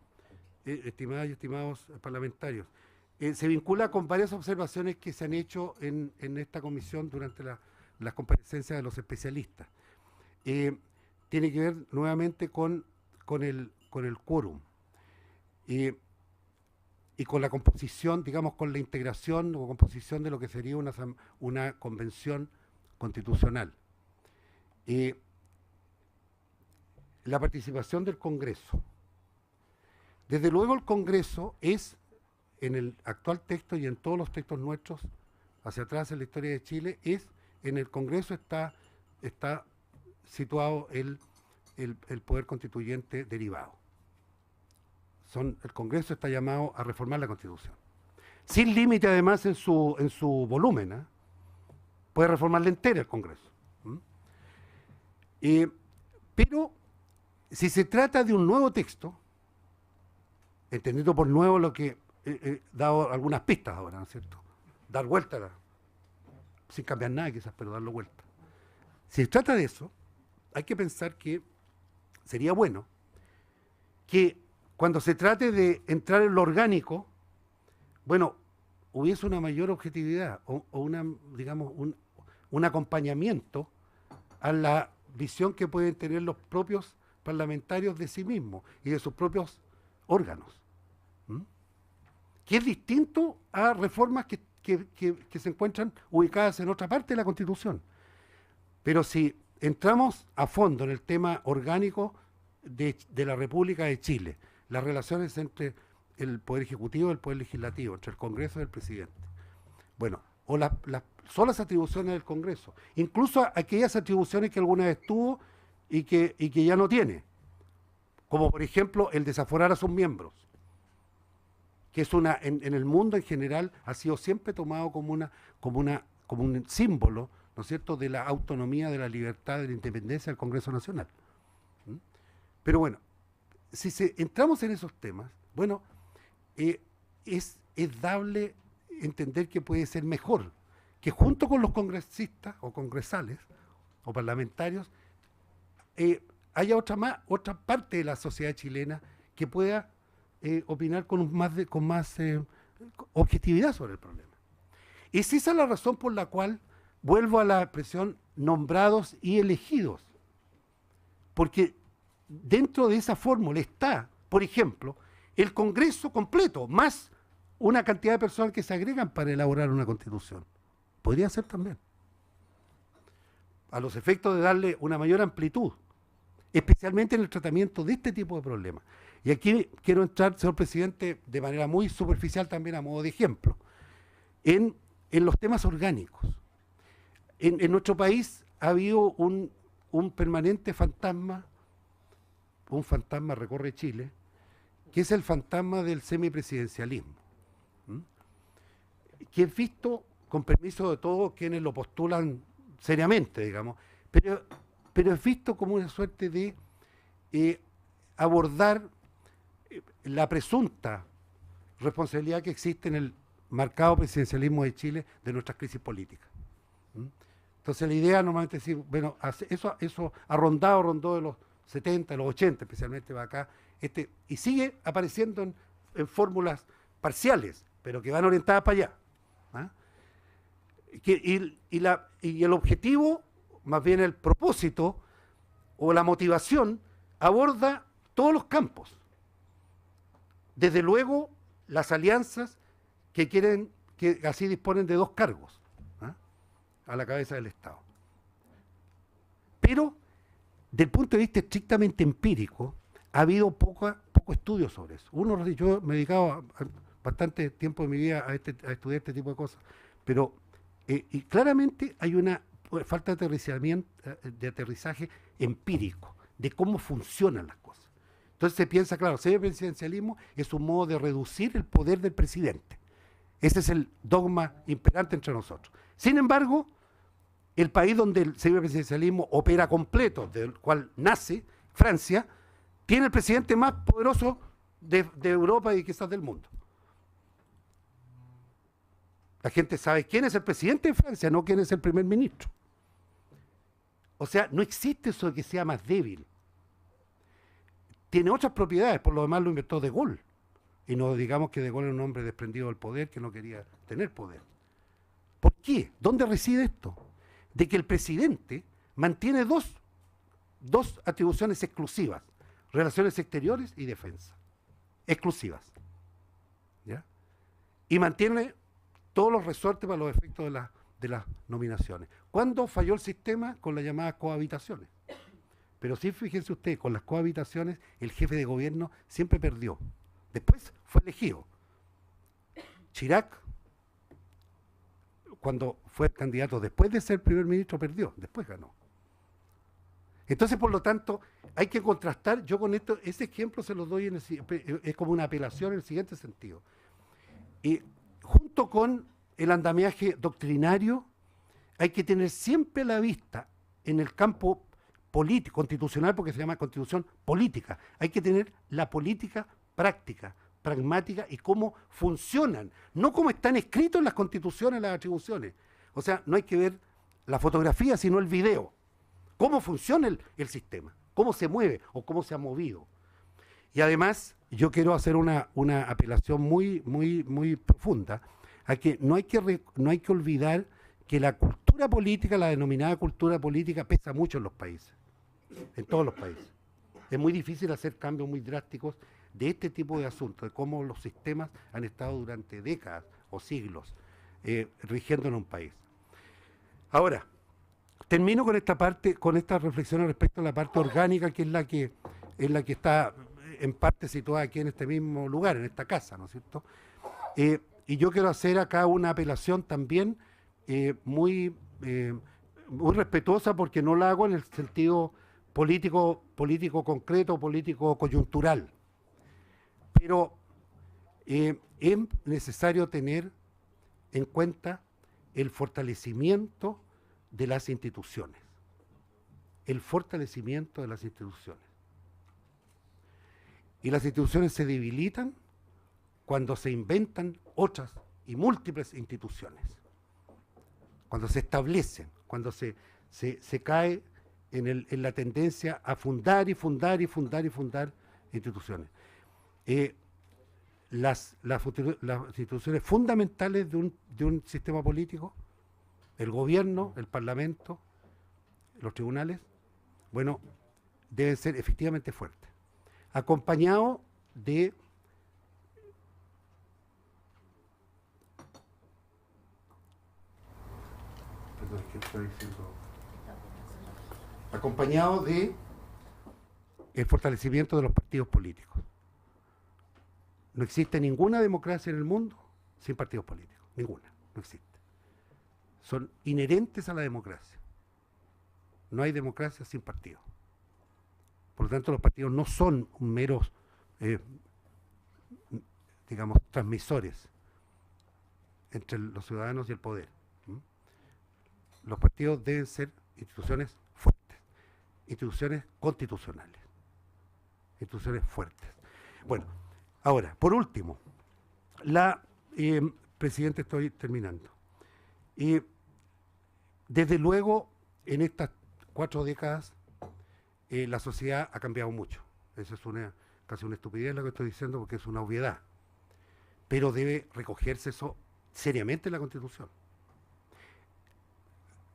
estimadas y estimados parlamentarios, se vincula con varias observaciones que se han hecho en esta comisión durante las comparecencias de los especialistas. Tiene que ver nuevamente con el quórum y con la composición, digamos, con la integración o composición de lo que sería una convención constitucional. La participación del Congreso. Desde luego el Congreso es, en el actual texto y en todos los textos nuestros, hacia atrás en la historia de Chile, en el Congreso está situado el poder constituyente derivado. El Congreso está llamado a reformar la Constitución. Sin límite además en su volumen, ¿eh? Puede reformarla entera el Congreso. Pero si se trata de un nuevo texto, entendiendo por nuevo lo que he dado algunas pistas ahora, ¿no es cierto? Dar vuelta, sin cambiar nada quizás, pero darlo vuelta. Si se trata de eso, hay que pensar que sería bueno que cuando se trate de entrar en lo orgánico, bueno, hubiese una mayor objetividad o un acompañamiento a la visión que pueden tener los propios parlamentarios de sí mismos y de sus propios órganos, que es distinto a reformas que se encuentran ubicadas en otra parte de la Constitución. Pero si entramos a fondo en el tema orgánico de la República de Chile, las relaciones entre el Poder Ejecutivo y el Poder Legislativo, entre el Congreso y el Presidente, bueno, o las solas atribuciones del Congreso, incluso aquellas atribuciones que alguna vez tuvo y que ya no tiene, como por ejemplo el desaforar a sus miembros, que es en el mundo en general ha sido siempre tomado como un símbolo, ¿no es cierto?, de la autonomía, de la libertad, de la independencia del Congreso Nacional. Pero bueno, si entramos en esos temas, bueno, es dable entender que puede ser mejor que junto con los congresistas o congresales o parlamentarios haya otra parte de la sociedad chilena que pueda opinar con más objetividad sobre el problema. Es esa la razón por la cual vuelvo a la expresión nombrados y elegidos. Porque dentro de esa fórmula está, por ejemplo, el Congreso completo, más una cantidad de personas que se agregan para elaborar una Constitución. Podría ser también. A los efectos de darle una mayor amplitud, especialmente en el tratamiento de este tipo de problemas. Y aquí quiero entrar, señor presidente, de manera muy superficial también a modo de ejemplo, en los temas orgánicos. En nuestro país ha habido un permanente fantasma, un fantasma recorre Chile, que es el fantasma del semipresidencialismo, que es visto, con permiso de todos quienes lo postulan seriamente, digamos, pero es visto como una suerte de abordar la presunta responsabilidad que existe en el marcado presidencialismo de Chile de nuestras crisis políticas. Entonces la idea normalmente es decir, bueno, eso rondó de los 70, de los 80 especialmente va acá, y sigue apareciendo en fórmulas parciales, pero que van orientadas para allá. ¿Ah? Y el objetivo, más bien el propósito o la motivación, aborda todos los campos. Desde luego, las alianzas que así disponen de 2 cargos a la cabeza del Estado. Pero, del punto de vista estrictamente empírico, ha habido poco estudio sobre eso. Yo me he dedicado bastante tiempo de mi vida a estudiar este tipo de cosas, pero y claramente hay una falta de aterrizaje empírico de cómo funcionan las cosas. Entonces se piensa, claro, el presidencialismo es un modo de reducir el poder del presidente. Ese es el dogma imperante entre nosotros. Sin embargo, el país donde el semipresidencialismo opera completo, del cual nace, Francia, tiene el presidente más poderoso de Europa y quizás del mundo. La gente sabe quién es el presidente de Francia, no quién es el primer ministro. O sea, no existe eso de que sea más débil. Tiene otras propiedades, por lo demás lo inventó De Gaulle. Y no digamos que De Gaulle era un hombre desprendido del poder, que no quería tener poder. ¿Por qué? ¿Dónde reside esto? De que el presidente mantiene dos atribuciones exclusivas: relaciones exteriores y defensa. Exclusivas. ¿Ya? Y mantiene todos los resortes para los efectos de las nominaciones. ¿Cuándo falló el sistema? Con las llamadas cohabitaciones. Pero sí, fíjense usted, con las cohabitaciones el jefe de gobierno siempre perdió. Después fue elegido. Chirac, cuando fue candidato después de ser primer ministro, perdió, después ganó. Entonces, por lo tanto, hay que contrastar. Yo con esto, ese ejemplo se lo doy, es como una apelación en el siguiente sentido. Y junto con el andamiaje doctrinario, hay que tener siempre la vista en el campo político, constitucional, porque se llama constitución política. Hay que tener la política práctica, pragmática y cómo funcionan, no cómo están escritos en las constituciones, las atribuciones. O sea, no hay que ver la fotografía, sino el video. Cómo funciona el sistema, cómo se mueve o cómo se ha movido. Y además, yo quiero hacer una apelación muy, muy, muy profunda a que no hay que olvidar que la cultura política, la denominada cultura política, pesa mucho en los países, en todos los países. Es muy difícil hacer cambios muy drásticos de este tipo de asuntos, de cómo los sistemas han estado durante décadas o siglos rigiendo en un país. Ahora, termino con esta parte, con estas reflexiones respecto a la parte orgánica, que es la que está en parte situada aquí en este mismo lugar, en esta casa, ¿no es cierto? Y yo quiero hacer acá una apelación también muy respetuosa, porque no la hago en el sentido político concreto, político coyuntural. Pero es necesario tener en cuenta el fortalecimiento de las instituciones. El fortalecimiento de las instituciones. Y las instituciones se debilitan cuando se inventan otras y múltiples instituciones. Cuando se establecen, cuando se cae en la tendencia a fundar y fundar y fundar y fundar instituciones. las instituciones fundamentales de un sistema político, el gobierno, el parlamento, los tribunales, bueno, deben ser efectivamente fuertes, acompañado de el fortalecimiento de los partidos políticos. No existe ninguna democracia en el mundo sin partidos políticos, ninguna, no existe. Son inherentes a la democracia. No hay democracia sin partidos. Por lo tanto, los partidos no son meros, digamos, transmisores entre los ciudadanos y el poder. Los partidos deben ser instituciones fuertes, instituciones constitucionales, instituciones fuertes. Bueno, ahora, por último, presidente, estoy terminando. Desde luego, en estas 4 décadas, la sociedad ha cambiado mucho. Eso es casi una estupidez lo que estoy diciendo, porque es una obviedad. Pero debe recogerse eso seriamente en la Constitución.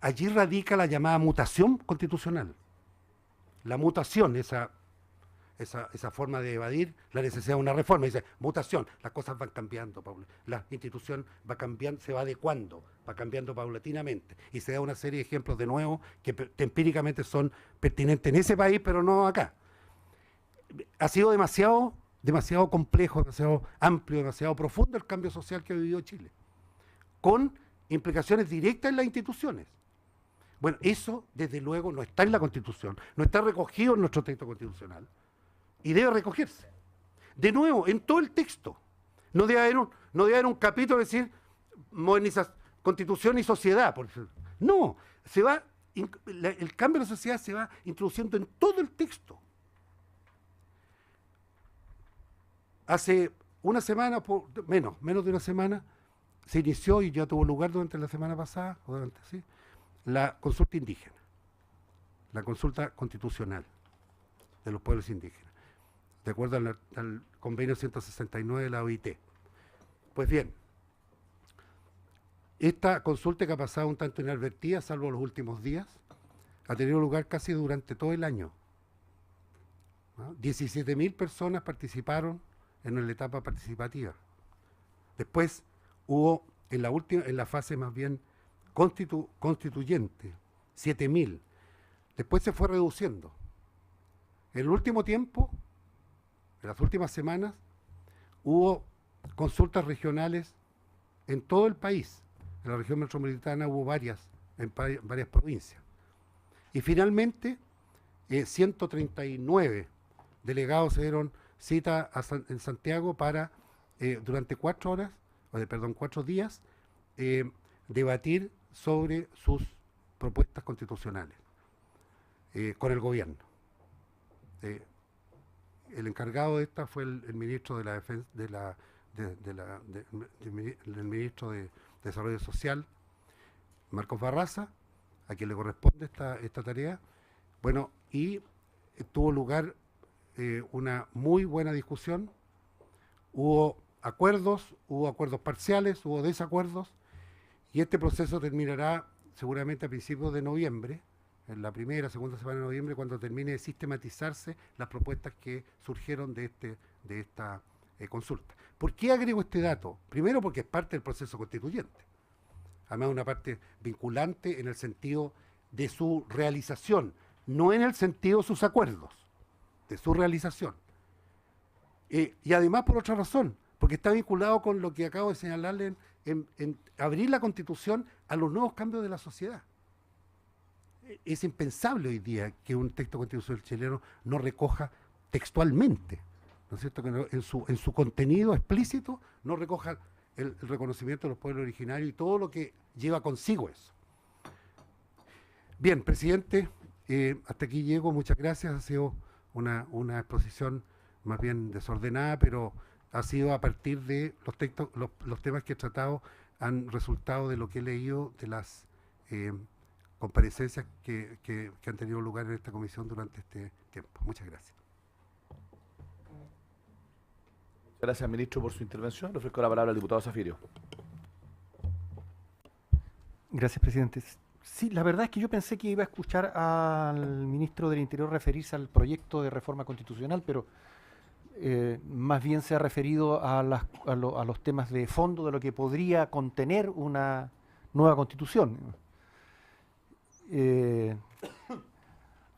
Allí radica la llamada mutación constitucional. La mutación, esa forma de evadir la necesidad de una reforma. Dice, mutación, las cosas van cambiando, la institución va cambiando, se va adecuando, va cambiando paulatinamente. Y se da una serie de ejemplos de nuevo que empíricamente son pertinentes en ese país, pero no acá. Ha sido demasiado complejo, demasiado amplio, demasiado profundo el cambio social que ha vivido Chile, con implicaciones directas en las instituciones. Bueno, eso desde luego no está en la Constitución, no está recogido en nuestro texto constitucional y debe recogerse. De nuevo, en todo el texto. No debe haber un capítulo de decir modernización, Constitución y sociedad. No, el cambio de la sociedad se va introduciendo en todo el texto. Hace una semana, menos de una semana, se inició y ya tuvo lugar durante la semana pasada, la consulta indígena, la consulta constitucional de los pueblos indígenas, de acuerdo al convenio 169 de la OIT. Pues bien, esta consulta, que ha pasado un tanto inadvertida, salvo los últimos días, ha tenido lugar casi durante todo el año. 17.000 personas participaron en la etapa participativa. Después hubo, en la fase más bien constituyente, 7.000. Después se fue reduciendo. En el último tiempo, en las últimas semanas, hubo consultas regionales en todo el país. En la región metropolitana hubo varias, en varias provincias. Y finalmente, 139 delegados se dieron cita en Santiago para, durante 4 días, debatir sobre sus propuestas constitucionales con el gobierno. El encargado de esta fue el ministro de la Defensa, el ministro de Desarrollo Social, Marcos Barraza, a quien le corresponde esta tarea. Bueno, y tuvo lugar una muy buena discusión. Hubo acuerdos parciales, hubo desacuerdos, y este proceso terminará seguramente a principios de noviembre, en la segunda semana de noviembre, cuando termine de sistematizarse las propuestas que surgieron de esta consulta. ¿Por qué agrego este dato? Primero, porque es parte del proceso constituyente. Además, una parte vinculante en el sentido de su realización, no en el sentido de sus acuerdos, de su realización. Y además, por otra razón, porque está vinculado con lo que acabo de señalarle en abrir la Constitución a los nuevos cambios de la sociedad. Es impensable hoy día que un texto constitucional chileno no recoja textualmente, ¿no es cierto?, que en su contenido explícito no recoja el reconocimiento de los pueblos originarios y todo lo que lleva consigo eso. Bien, presidente, hasta aquí llego, muchas gracias. Ha sido una exposición más bien desordenada, pero ha sido a partir de los textos, los temas que he tratado han resultado de lo que he leído, de las comparecencias que han tenido lugar en esta comisión durante este tiempo. Muchas gracias. Gracias, ministro, por su intervención. Le ofrezco la palabra al diputado Zafirio. Gracias, presidente. Sí, la verdad es que yo pensé que iba a escuchar al ministro del Interior referirse al proyecto de reforma constitucional, pero más bien se ha referido a los temas de fondo de lo que podría contener una nueva constitución.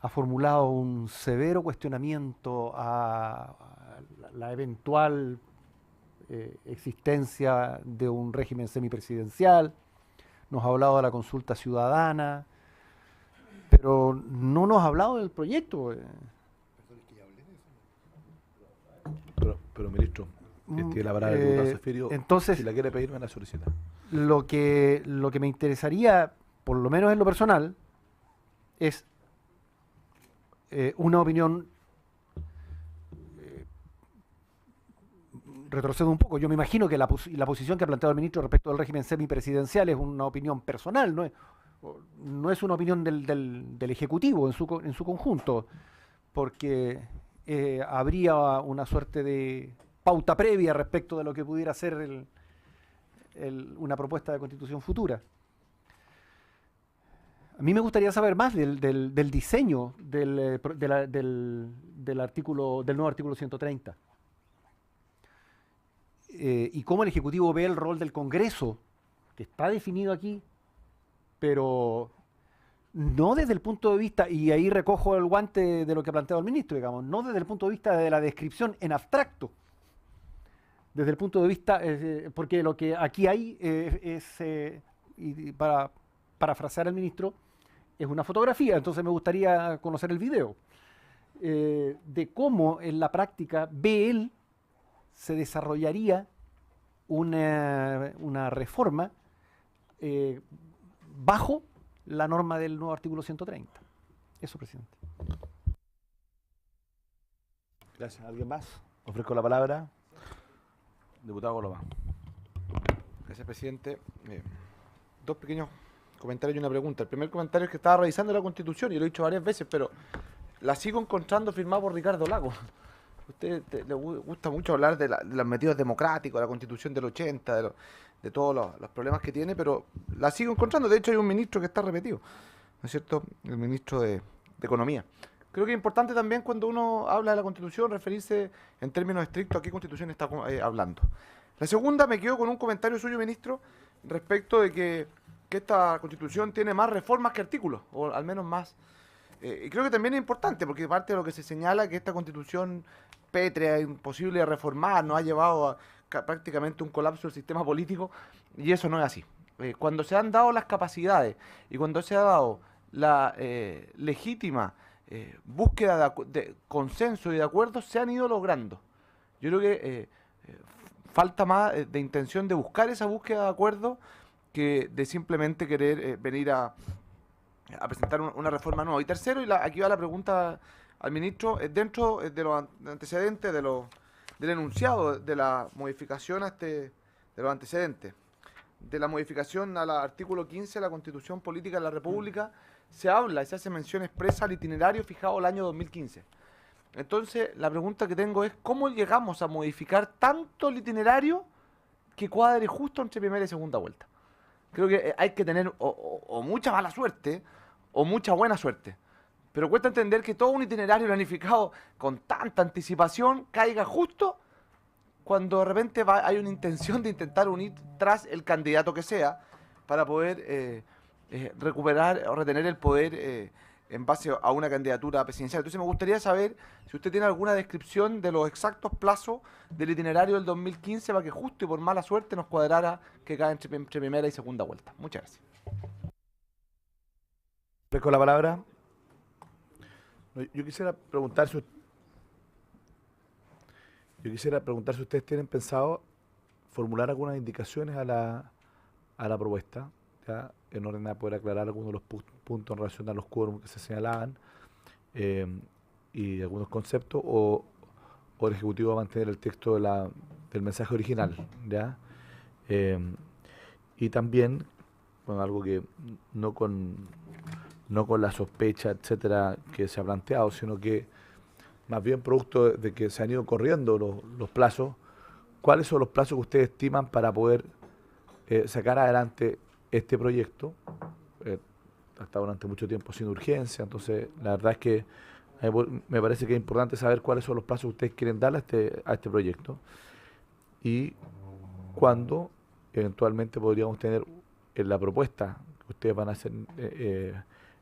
Ha formulado un severo cuestionamiento a la eventual existencia de un régimen semipresidencial. Nos ha hablado de la consulta ciudadana, pero no nos ha hablado del proyecto. Pero ministro, tiene la palabra el diputado Zafirio. Entonces, si la quiere pedir, me la solicita. Lo que me interesaría, por lo menos en lo personal, es una opinión. Retrocedo un poco. Yo me imagino que la posición que ha planteado el ministro respecto del régimen semipresidencial es una opinión personal, no es una opinión del Ejecutivo en su conjunto, porque habría una suerte de pauta previa respecto de lo que pudiera ser una propuesta de constitución futura. A mí me gustaría saber más del diseño del nuevo artículo 130. Y cómo el Ejecutivo ve el rol del Congreso, que está definido aquí, pero no desde el punto de vista, y ahí recojo el guante de lo que ha planteado el ministro, digamos, no desde el punto de vista de la descripción en abstracto, desde el punto de vista, porque lo que aquí hay y para parafrasear al ministro, es una fotografía, entonces me gustaría conocer el video, de cómo en la práctica ve él se desarrollaría una reforma bajo la norma del nuevo artículo 130. Eso, presidente. Gracias. ¿Alguien más? Ofrezco la palabra. Diputado Coloma. Gracias, presidente. Dos pequeños comentarios y una pregunta. El primer comentario es que estaba revisando la Constitución, y lo he dicho varias veces, pero la sigo encontrando firmada por Ricardo Lagos. A usted le gusta mucho hablar de los metidos democráticos, de la Constitución del 80, de todos los problemas que tiene, pero la sigo encontrando. De hecho, hay un ministro que está repetido, ¿no es cierto? El ministro de Economía. Creo que es importante también, cuando uno habla de la Constitución, referirse en términos estrictos a qué Constitución está hablando. La segunda, me quedo con un comentario suyo, ministro, respecto de que esta Constitución tiene más reformas que artículos, o al menos más. Y creo que también es importante, porque parte de lo que se señala, que esta Constitución pétrea, imposible de reformar, nos ha llevado a prácticamente un colapso del sistema político, y eso no es así. Cuando se han dado las capacidades y cuando se ha dado la legítima búsqueda de consenso y de acuerdo, se han ido logrando. Yo creo que falta más de intención de buscar esa búsqueda de acuerdo que de simplemente querer venir a presentar una reforma nueva. Y tercero, aquí va la pregunta al ministro, dentro de los antecedentes, del enunciado de la modificación de los antecedentes, de la modificación al artículo 15 de la Constitución Política de la República, se habla y se hace mención expresa al itinerario fijado el año 2015. Entonces, la pregunta que tengo es, ¿cómo llegamos a modificar tanto el itinerario que cuadre justo entre primera y segunda vuelta? Creo que hay que tener o mucha mala suerte o mucha buena suerte. Pero cuesta entender que todo un itinerario planificado con tanta anticipación caiga justo cuando de repente hay una intención de intentar unir tras el candidato que sea para poder recuperar o retener el poder en base a una candidatura presidencial. Entonces me gustaría saber si usted tiene alguna descripción de los exactos plazos del itinerario del 2015 para que justo y por mala suerte nos cuadrara que cae entre primera y segunda vuelta. Muchas gracias. Con la palabra. Yo quisiera preguntar si ustedes tienen pensado formular algunas indicaciones a la propuesta, ¿ya? En orden a poder aclarar algunos de los puntos en relación a los quórum que se señalaban y algunos conceptos, o el Ejecutivo va a mantener el texto del mensaje original, ¿ya? Y también, bueno, algo que no con la sospecha, etcétera, que se ha planteado, sino que más bien producto de que se han ido corriendo los plazos, ¿cuáles son los plazos que ustedes estiman para poder sacar adelante este proyecto? Ha estado durante mucho tiempo sin urgencia, entonces la verdad es que me parece que es importante saber cuáles son los plazos que ustedes quieren darle a este proyecto y cuándo eventualmente podríamos tener la propuesta que ustedes van a hacer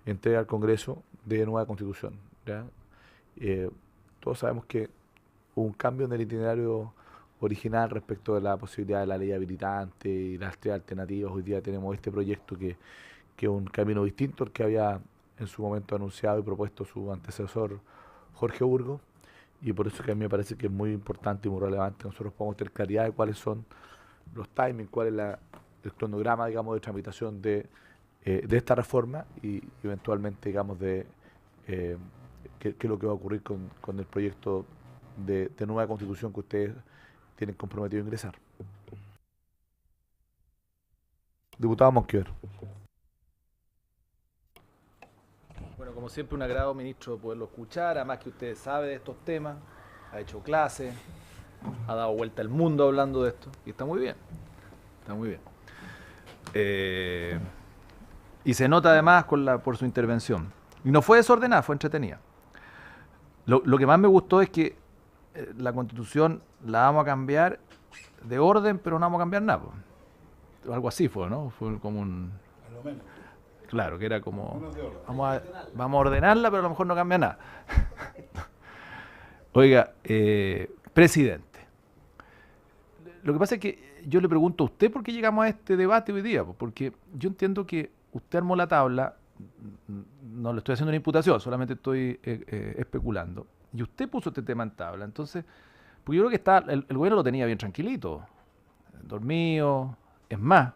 entrega al Congreso de nueva Constitución, ¿ya? Todos sabemos que hubo un cambio en el itinerario original respecto de la posibilidad de la ley habilitante y las tres alternativas. Hoy día tenemos este proyecto que es un camino distinto al que había en su momento anunciado y propuesto su antecesor Jorge Burgos, y por eso que a mí me parece que es muy importante y muy relevante que nosotros podamos tener claridad de cuáles son los timings, cuál es el cronograma, digamos, de tramitación de esta reforma y eventualmente, digamos, de qué es lo que va a ocurrir con el proyecto de nueva Constitución que ustedes tienen comprometido a ingresar. Diputado Monquioer. Bueno, como siempre, un agrado, ministro, poderlo escuchar. Además que usted sabe de estos temas, ha hecho clases, ha dado vuelta al mundo hablando de esto. Y está muy bien. Está muy bien. Y se nota además por su intervención. Y no fue desordenada, fue entretenida. Lo que más me gustó es que la Constitución la vamos a cambiar de orden, pero no vamos a cambiar nada. Algo así fue, ¿no? Fue como un... A lo menos. Claro, que era como, vamos a ordenarla, pero a lo mejor no cambia nada. Oiga, presidente, lo que pasa es que yo le pregunto a usted por qué llegamos a este debate hoy día, porque yo entiendo que usted armó la tabla, no le estoy haciendo una imputación, solamente estoy especulando, y usted puso este tema en tabla, entonces, porque yo creo que el gobierno lo tenía bien tranquilito, dormido, es más,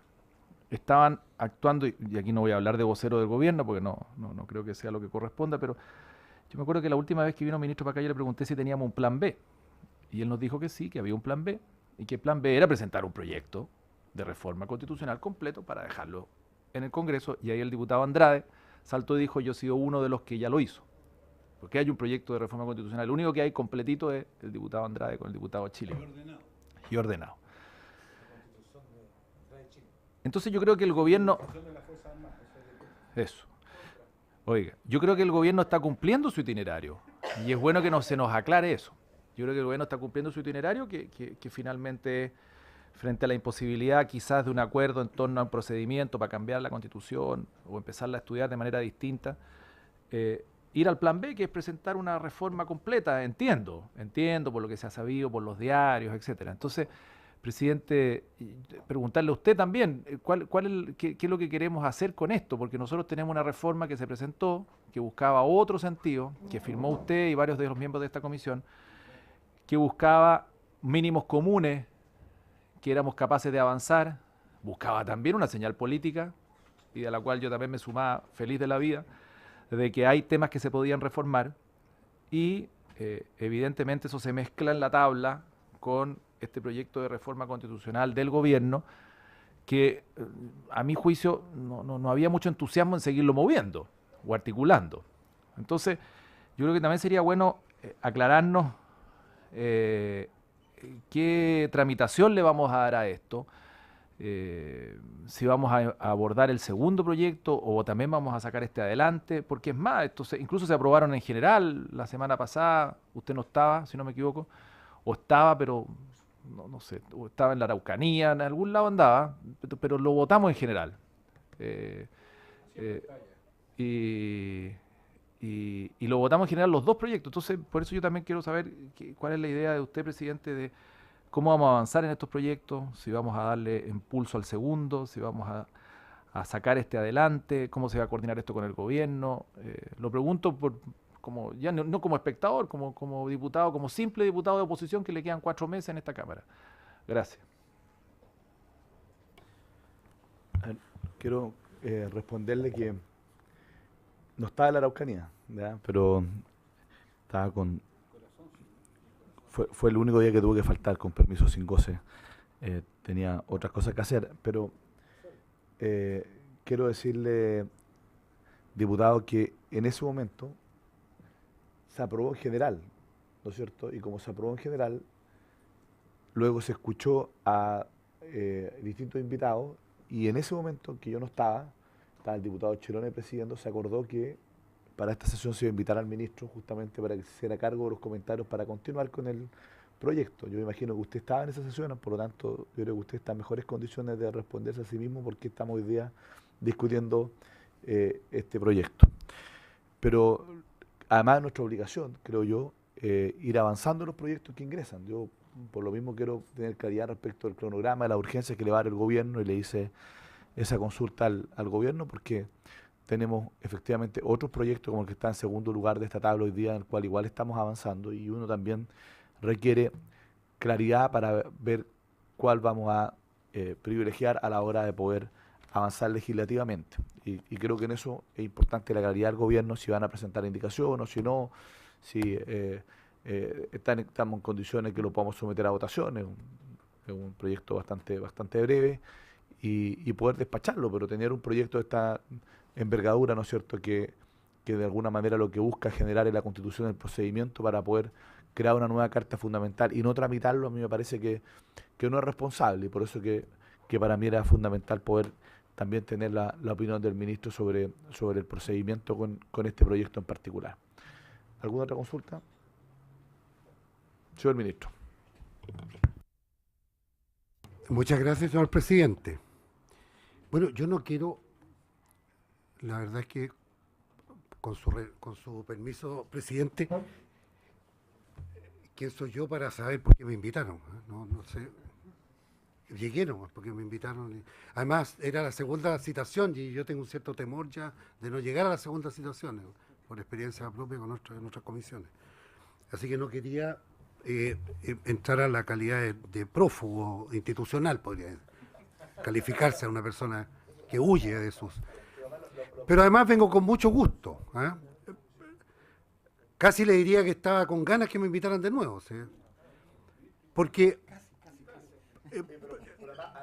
estaban actuando, y aquí no voy a hablar de vocero del gobierno porque no creo que sea lo que corresponda, pero yo me acuerdo que la última vez que vino el ministro para acá yo le pregunté si teníamos un plan B y él nos dijo que sí, que había un plan B y que el plan B era presentar un proyecto de reforma constitucional completo para dejarlo en el Congreso, y ahí el diputado Andrade saltó y dijo: yo he sido uno de los que ya lo hizo, porque hay un proyecto de reforma constitucional, el único que hay completito es el diputado Andrade con el diputado Chile y ordenado. Entonces yo creo que el gobierno... Eso. Oiga, yo creo que el gobierno está cumpliendo su itinerario y es bueno que se nos aclare eso. Yo creo que el gobierno está cumpliendo su itinerario, que finalmente, frente a la imposibilidad quizás de un acuerdo en torno a un procedimiento para cambiar la Constitución o empezarla a estudiar de manera distinta, ir al plan B, que es presentar una reforma completa, entiendo por lo que se ha sabido, por los diarios, etcétera. Entonces, presidente, preguntarle a usted también, qué es lo que queremos hacer con esto, porque nosotros tenemos una reforma que se presentó, que buscaba otro sentido, que firmó usted y varios de los miembros de esta comisión, que buscaba mínimos comunes, que éramos capaces de avanzar, buscaba también una señal política, y de la cual yo también me sumaba feliz de la vida, de que hay temas que se podían reformar, y evidentemente eso se mezcla en la tabla con este proyecto de reforma constitucional del gobierno, que a mi juicio no había mucho entusiasmo en seguirlo moviendo o articulando. Entonces, yo creo que también sería bueno aclararnos qué tramitación le vamos a dar a esto, si vamos a abordar el segundo proyecto o también vamos a sacar este adelante, porque es más, incluso se aprobaron en general la semana pasada, usted no estaba, si no me equivoco, o estaba, pero no sé, o estaba en la Araucanía, en algún lado andaba, pero lo votamos en general. Y lo votamos en general los dos proyectos. Entonces, por eso yo también quiero saber cuál es la idea de usted, presidente, de cómo vamos a avanzar en estos proyectos, si vamos a darle impulso al segundo, si vamos a sacar este adelante, cómo se va a coordinar esto con el gobierno. Lo pregunto como ya no como espectador, como diputado, como simple diputado de oposición que le quedan 4 meses en esta Cámara. Gracias. Quiero responderle que no estaba en la Araucanía, ¿ya? Pero estaba fue el único día que tuve que faltar con permiso sin goce. Tenía otras cosas que hacer, pero quiero decirle, diputado, que en ese momento se aprobó en general, ¿no es cierto? Y como se aprobó en general, luego se escuchó a distintos invitados y en ese momento que yo no estaba el diputado Chirone presidiendo, se acordó que para esta sesión se iba a invitar al ministro justamente para que se hiciera cargo de los comentarios para continuar con el proyecto. Yo me imagino que usted estaba en esa sesión, por lo tanto yo creo que usted está en mejores condiciones de responderse a sí mismo porque estamos hoy día discutiendo este proyecto. Pero además es nuestra obligación, creo yo, ir avanzando en los proyectos que ingresan. Yo por lo mismo quiero tener claridad respecto al cronograma, de la urgencia que le va a dar el gobierno y le hice esa consulta al gobierno porque tenemos efectivamente otros proyectos como el que está en segundo lugar de esta tabla hoy día en el cual igual estamos avanzando y uno también requiere claridad para ver cuál vamos a privilegiar a la hora de poder avanzar legislativamente. Y creo que en eso es importante la claridad del gobierno, si van a presentar indicaciones o si no, si estamos en condiciones que lo podamos someter a votación. Es un proyecto bastante breve y poder despacharlo, pero tener un proyecto de esta envergadura, ¿no es cierto?, que de alguna manera lo que busca es generar en la Constitución el procedimiento para poder crear una nueva Carta Fundamental y no tramitarlo, a mí me parece que no es responsable, y por eso que para mí era fundamental poder también tener la opinión del ministro sobre el procedimiento con este proyecto en particular. ¿Alguna otra consulta? Señor ministro. Muchas gracias, señor presidente. Bueno, yo no quiero, la verdad es que, con su permiso, presidente, ¿quién soy yo para saber por qué me invitaron? No sé. Llegué nomás porque me invitaron. Además, era la segunda citación y yo tengo un cierto temor ya de no llegar a la segunda citación, por experiencia propia con nuestras comisiones. Así que no quería entrar a la calidad de prófugo institucional, podría calificarse a una persona que huye de sus... Pero además vengo con mucho gusto. Casi le diría que estaba con ganas que me invitaran de nuevo. ¿Sí? Porque...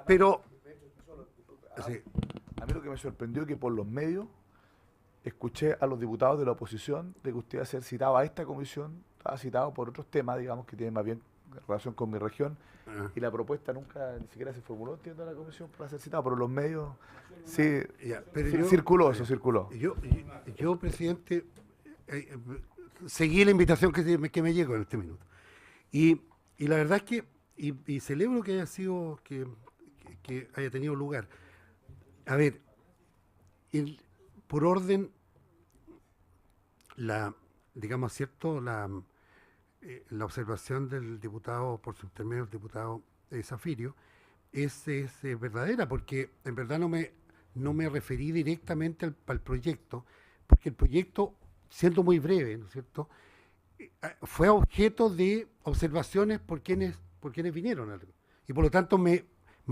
pero... Sí. A mí lo que me sorprendió es que por los medios escuché a los diputados de la oposición de que usted iba a ser citado a esta comisión, estaba citado por otros temas, digamos, que tienen más bien relación con mi región, y la propuesta nunca ni siquiera se formuló, entiendo, a la comisión para ser citado, pero los medios sí, pero circuló. Yo, presidente, seguí la invitación que me llegó en este minuto. Y la verdad es que, y celebro que haya sido, que haya tenido lugar. A ver, por orden, digamos, ¿cierto?, la observación del diputado, por su intermedio, el diputado Zafirio, es verdadera, porque en verdad no me referí directamente al proyecto, porque el proyecto, siendo muy breve, ¿no es cierto?, fue objeto de observaciones por quienes vinieron. Y por lo tanto me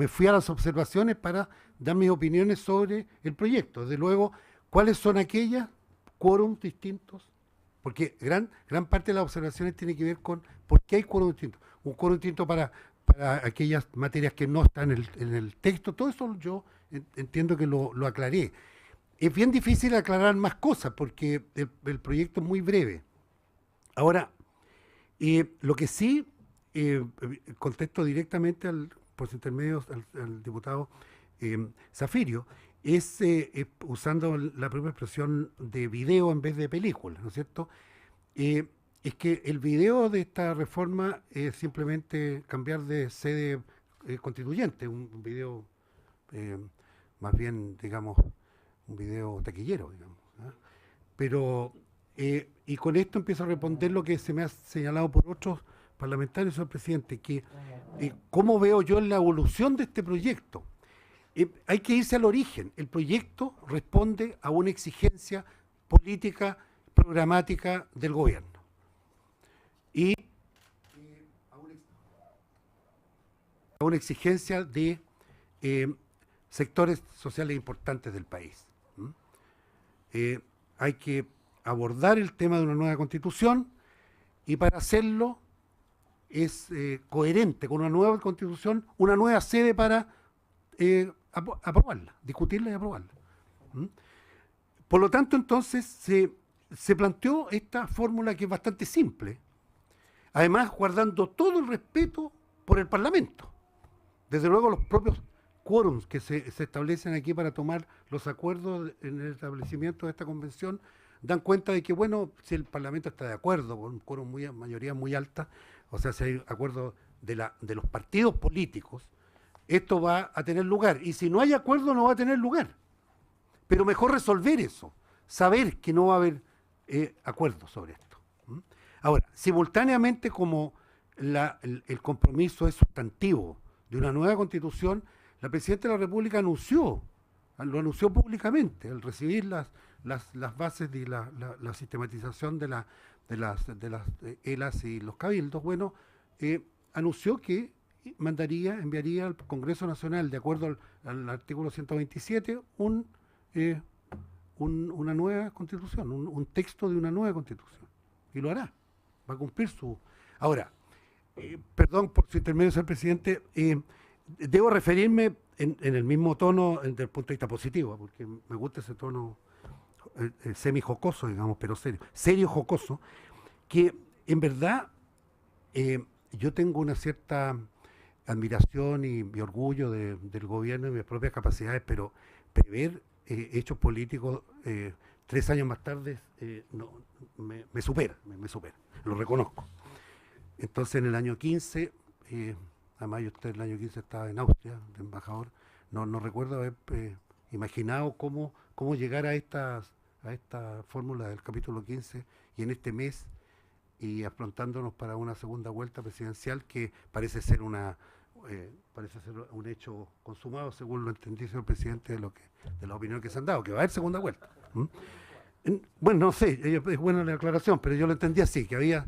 fui a las observaciones para dar mis opiniones sobre el proyecto. Desde luego, ¿cuáles son aquellas? Quórums distintos. Porque gran parte de las observaciones tiene que ver con por qué hay quórum distinto. Un quórum distinto para aquellas materias que no están en el texto. Todo eso yo entiendo que lo aclaré. Es bien difícil aclarar más cosas porque el proyecto es muy breve. Ahora, lo que sí contesto directamente por su intermedio al diputado Zafirio, es usando la propia expresión de video en vez de película, ¿no es cierto? Es que el video de esta reforma es simplemente cambiar de sede constituyente, un video más bien, digamos, un video taquillero, digamos. ¿Eh? Pero, y con esto empiezo a responder lo que se me ha señalado por otros parlamentarios, señor presidente, que cómo veo yo la evolución de este proyecto. Hay que irse al origen. El proyecto responde a una exigencia política, programática del gobierno. Y a una exigencia de sectores sociales importantes del país. Hay que abordar el tema de una nueva constitución y para hacerlo es coherente con una nueva constitución, una nueva sede para aprobarla, discutirla y aprobarla. Por lo tanto, entonces, se planteó esta fórmula que es bastante simple, además guardando todo el respeto por el Parlamento. Desde luego los propios quórums que se establecen aquí para tomar los acuerdos en el establecimiento de esta convención dan cuenta de que, bueno, si el Parlamento está de acuerdo, con un quórum mayoría muy alta, o sea, si hay acuerdo de los partidos políticos, esto va a tener lugar. Y si no hay acuerdo, no va a tener lugar. Pero mejor resolver eso, saber que no va a haber acuerdo sobre esto. Ahora, simultáneamente como el compromiso es sustantivo de una nueva constitución, la Presidenta de la República lo anunció públicamente, al recibir las bases de la sistematización de las ELAs y los cabildos, bueno, anunció que enviaría al Congreso Nacional, de acuerdo al artículo 127, una nueva constitución, un texto de una nueva constitución. Y lo hará, va a cumplir su... Ahora, perdón por su intermedio, señor presidente, debo referirme en el mismo tono desde el punto de vista positivo, porque me gusta ese tono semi-jocoso, digamos, pero serio jocoso, que en verdad yo tengo una cierta admiración y orgullo del gobierno y mis propias capacidades, pero prever hechos políticos 3 años más tarde me supera, lo reconozco. Entonces en el año 15, además yo el año 15 estaba en Austria, de embajador, no recuerdo haber imaginado cómo llegar a esta fórmula del capítulo 15 y en este mes y afrontándonos para una segunda vuelta presidencial que parece ser un hecho consumado, según lo entendí, señor presidente, de la opinión que se han dado, que va a haber segunda vuelta. Bueno, no sé, es buena la aclaración, pero yo lo entendí así, que había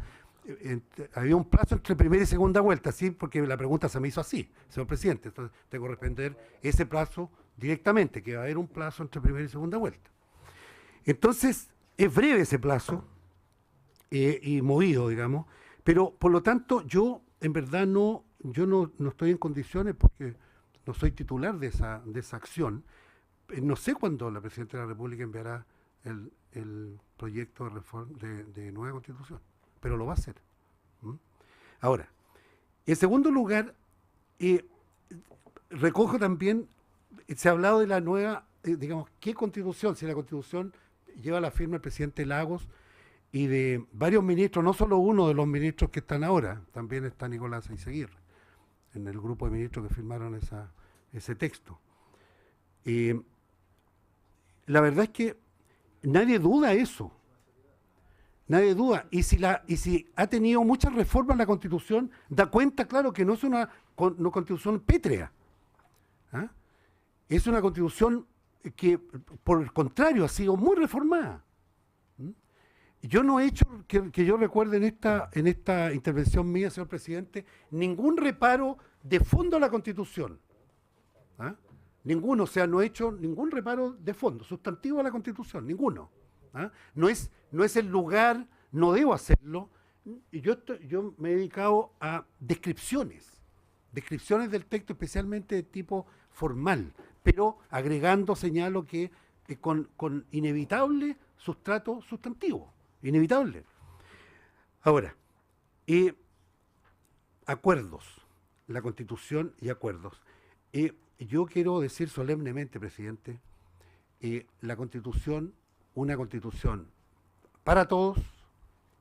un plazo entre primera y segunda vuelta, ¿sí? Porque la pregunta se me hizo así, señor presidente, entonces tengo que responder ese plazo directamente, que va a haber un plazo entre primera y segunda vuelta. Entonces, es breve ese plazo, y movido, digamos, pero por lo tanto yo en verdad no estoy en condiciones, porque no soy titular de esa acción. No sé cuándo la Presidenta de la República enviará el proyecto de reforma de nueva constitución, pero lo va a hacer. Ahora, en segundo lugar, recojo también, se ha hablado de la nueva, digamos, ¿qué constitución? Si la constitución lleva la firma del presidente Lagos y de varios ministros, no solo uno de los ministros que están ahora, también está Nicolás Eiseguirre, en el grupo de ministros que firmaron ese texto. La verdad es que nadie duda eso. Nadie duda. Y si ha tenido muchas reformas la Constitución, da cuenta, claro, que no es una Constitución pétrea. ¿Ah? Es una Constitución que, por el contrario, ha sido muy reformada. Yo no he hecho, que yo recuerde en esta intervención mía, señor presidente, ningún reparo de fondo a la Constitución. ¿Ah? Ninguno, o sea, no he hecho ningún reparo de fondo, sustantivo a la Constitución, ninguno. ¿Ah? No es el lugar, no debo hacerlo. Y yo me he dedicado a descripciones del texto, especialmente de tipo formal, pero agregando, señalo que con inevitable sustrato sustantivo. Inevitable. Ahora, acuerdos, la Constitución y acuerdos. Yo quiero decir solemnemente, presidente, la Constitución, una Constitución para todos,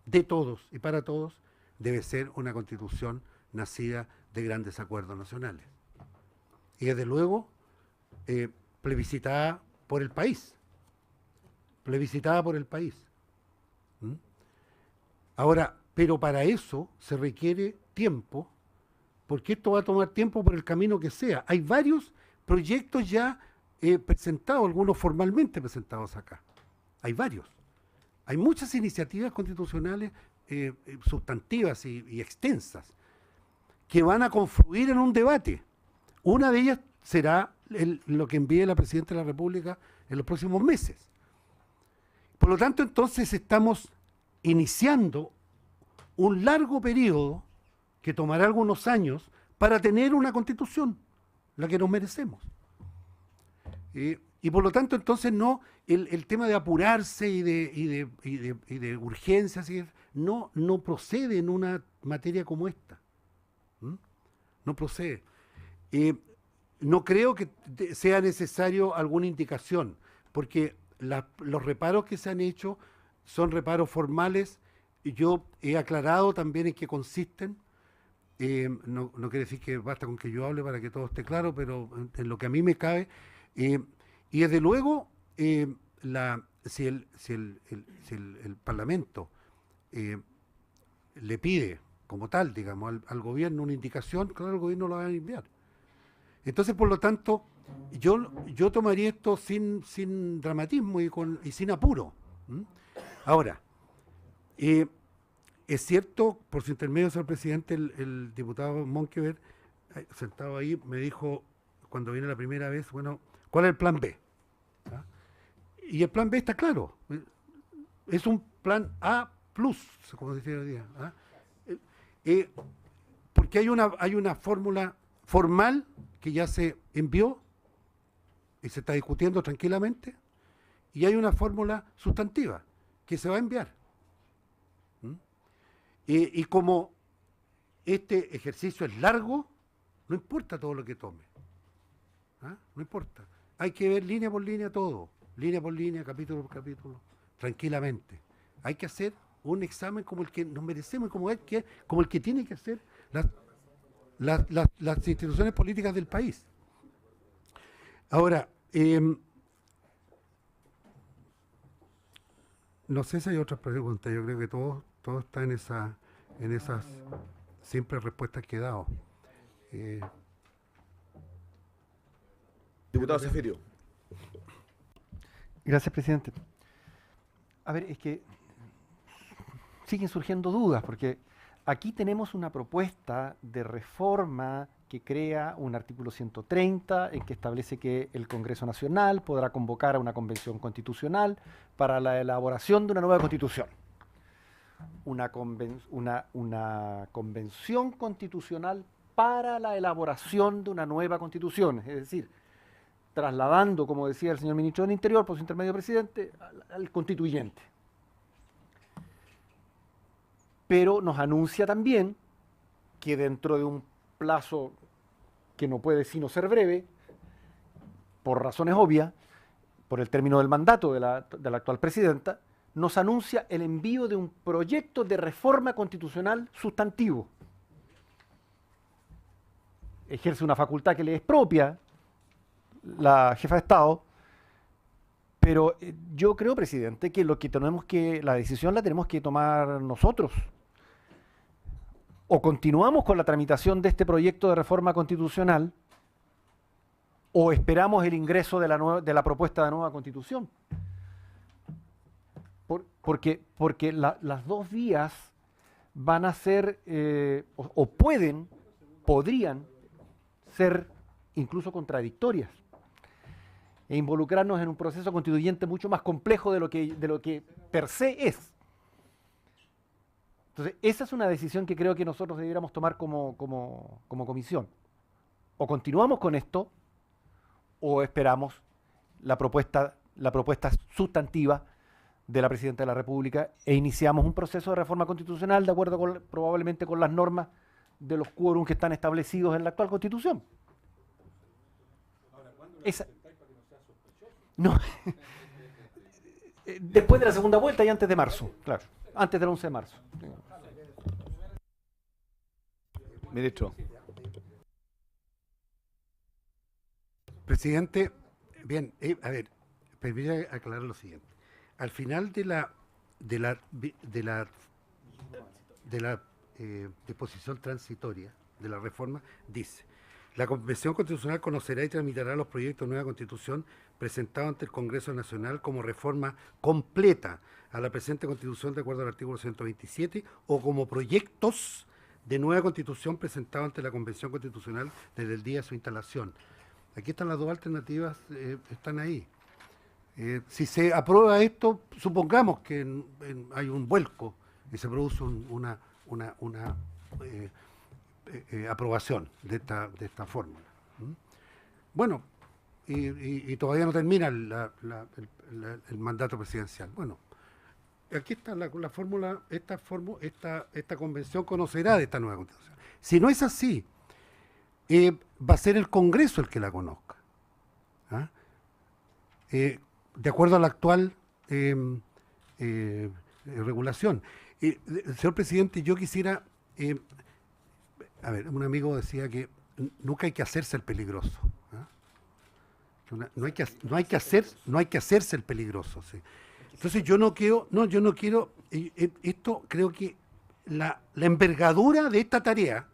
de todos y para todos, debe ser una Constitución nacida de grandes acuerdos nacionales. Y desde luego, plebiscitada por el país. Plebiscitada por el país. Ahora, pero para eso se requiere tiempo, porque esto va a tomar tiempo por el camino que sea. Hay varios proyectos ya presentados, algunos formalmente presentados acá. Hay varios. Hay muchas iniciativas constitucionales sustantivas y extensas que van a confluir en un debate. Una de ellas será lo que envíe la Presidenta de la República en los próximos meses. Por lo tanto, entonces estamos iniciando un largo periodo que tomará algunos años para tener una Constitución, la que nos merecemos. Y por lo tanto, entonces, no el tema de apurarse y de urgencias no procede en una materia como esta. no procede. No creo que sea necesario alguna indicación, porque los reparos que se han hecho son reparos formales, y yo he aclarado también en qué consisten. No quiere decir que basta con que yo hable para que todo esté claro, pero en lo que a mí me cabe. Y desde luego, si el Parlamento le pide como tal, digamos, al gobierno una indicación, claro, el gobierno lo va a enviar. Entonces, por lo tanto, yo tomaría esto sin dramatismo y sin apuro. Ahora, es cierto, por su intermedio, señor presidente, el diputado Monkever, sentado ahí, me dijo, cuando vine la primera vez, bueno, ¿cuál es el plan B? ¿Ah? Y el plan B está claro. Es un plan A+, como decía hoy día. ¿Ah? Porque hay una fórmula formal que ya se envió y se está discutiendo tranquilamente, y hay una fórmula sustantiva que se va a enviar. Y como este ejercicio es largo, no importa todo lo que tome. ¿Ah? No importa. Hay que ver línea por línea todo, línea por línea, capítulo por capítulo, tranquilamente. Hay que hacer un examen como el que nos merecemos, como el que tiene que hacer las instituciones políticas del país. Ahora, no sé si hay otras preguntas. Yo creo que todo está en esas simples respuestas que he dado. Diputado Zafiro. Gracias, presidente. A ver, es que siguen surgiendo dudas, porque aquí tenemos una propuesta de reforma que crea un artículo 130 en que establece que el Congreso Nacional podrá convocar a una convención constitucional para la elaboración de una nueva constitución. Una convención constitucional para la elaboración de una nueva constitución, es decir, trasladando, como decía el señor ministro del Interior, por su intermedio presidente, al constituyente. Pero nos anuncia también que dentro de un plazo que no puede sino ser breve, por razones obvias, por el término del mandato de la actual presidenta, nos anuncia el envío de un proyecto de reforma constitucional sustantivo. Ejerce una facultad que le es propia la jefa de Estado, pero yo creo, presidente, que la decisión la tenemos que tomar nosotros. O continuamos con la tramitación de este proyecto de reforma constitucional, o esperamos el ingreso de la propuesta de nueva constitución. Porque las dos vías van a ser, podrían ser incluso contradictorias, e involucrarnos en un proceso constituyente mucho más complejo de lo que per se es. Entonces, esa es una decisión que creo que nosotros debiéramos tomar como comisión. O continuamos con esto, o esperamos la propuesta sustantiva de la Presidenta de la República e iniciamos un proceso de reforma constitucional de acuerdo probablemente con las normas de los quórums que están establecidos en la actual Constitución. No. Después de la segunda vuelta y antes de marzo, claro. Antes del 11 de marzo. Ministro. Presidente, bien, a ver, permítame aclarar lo siguiente. Al final de la disposición transitoria de la reforma, dice: la Convención Constitucional conocerá y tramitará los proyectos de nueva Constitución presentados ante el Congreso Nacional como reforma completa a la presente Constitución de acuerdo al artículo 127 o como proyectos de nueva Constitución presentados ante la Convención Constitucional desde el día de su instalación. Aquí están las dos alternativas, están ahí. Si se aprueba esto, supongamos que hay un vuelco y se produce una aprobación de esta fórmula. Bueno, y todavía no termina el mandato presidencial. Bueno, aquí está la fórmula, esta convención conocerá de esta nueva constitución. Si no es así, va a ser el Congreso el que la conozca. ¿Ah? De acuerdo a la actual regulación. Señor presidente, yo quisiera, a ver, un amigo decía que nunca hay que hacerse el peligroso. ¿Ah? No hay que hacerse el peligroso. ¿Sí? Entonces yo no quiero, esto creo que la envergadura de esta tarea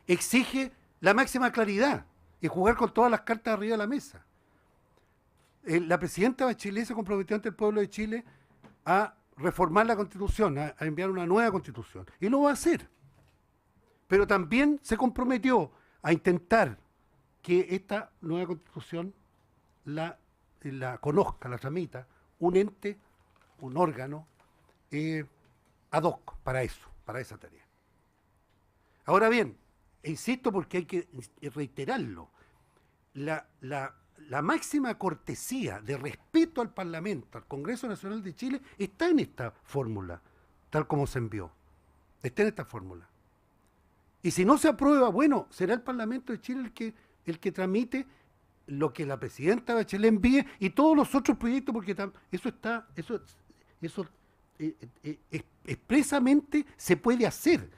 exige la máxima claridad y jugar con todas las cartas arriba de la mesa. La presidenta Bachelet se comprometió ante el pueblo de Chile a reformar la Constitución, a enviar una nueva Constitución. Y lo va a hacer. Pero también se comprometió a intentar que esta nueva Constitución la conozca, la tramita, un ente, un órgano ad hoc para eso, para esa tarea. Ahora bien, insisto porque hay que reiterarlo, la máxima cortesía de respeto al Parlamento, al Congreso Nacional de Chile, está en esta fórmula, tal como se envió. Está en esta fórmula. Y si no se aprueba, bueno, será el Parlamento de Chile el que tramite lo que la presidenta Bachelet envíe y todos los otros proyectos, porque eso expresamente se puede hacer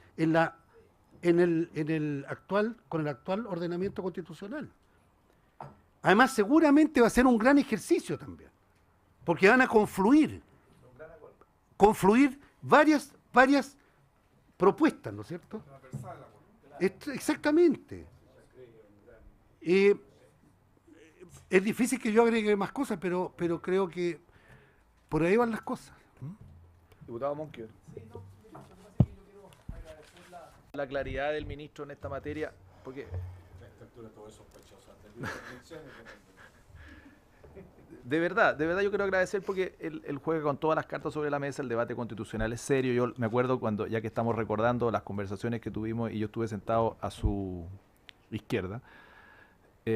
con el actual ordenamiento constitucional. Además, seguramente va a ser un gran ejercicio también, porque van a confluir varias propuestas, ¿no es cierto? Exactamente. Es difícil que yo agregue más cosas, pero creo que por ahí van las cosas. Diputado Monque. La claridad del ministro en esta materia, porque de verdad yo quiero agradecer porque él juega con todas las cartas sobre la mesa. El debate constitucional es serio. Yo me acuerdo cuando, ya que estamos recordando las conversaciones que tuvimos y yo estuve sentado a su izquierda, yo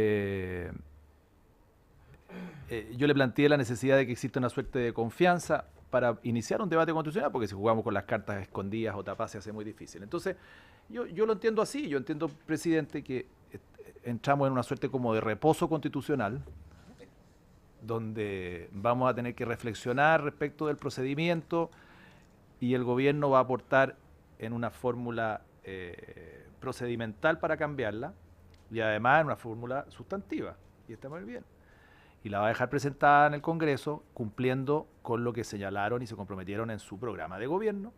le planteé la necesidad de que exista una suerte de confianza para iniciar un debate constitucional, porque si jugamos con las cartas escondidas o tapadas se hace muy difícil. Entonces, yo lo entiendo así. Yo entiendo, presidente, que entramos en una suerte como de reposo constitucional, donde vamos a tener que reflexionar respecto del procedimiento y el gobierno va a aportar en una fórmula procedimental para cambiarla y además en una fórmula sustantiva, y está muy bien. Y la va a dejar presentada en el Congreso cumpliendo con lo que señalaron y se comprometieron en su programa de gobierno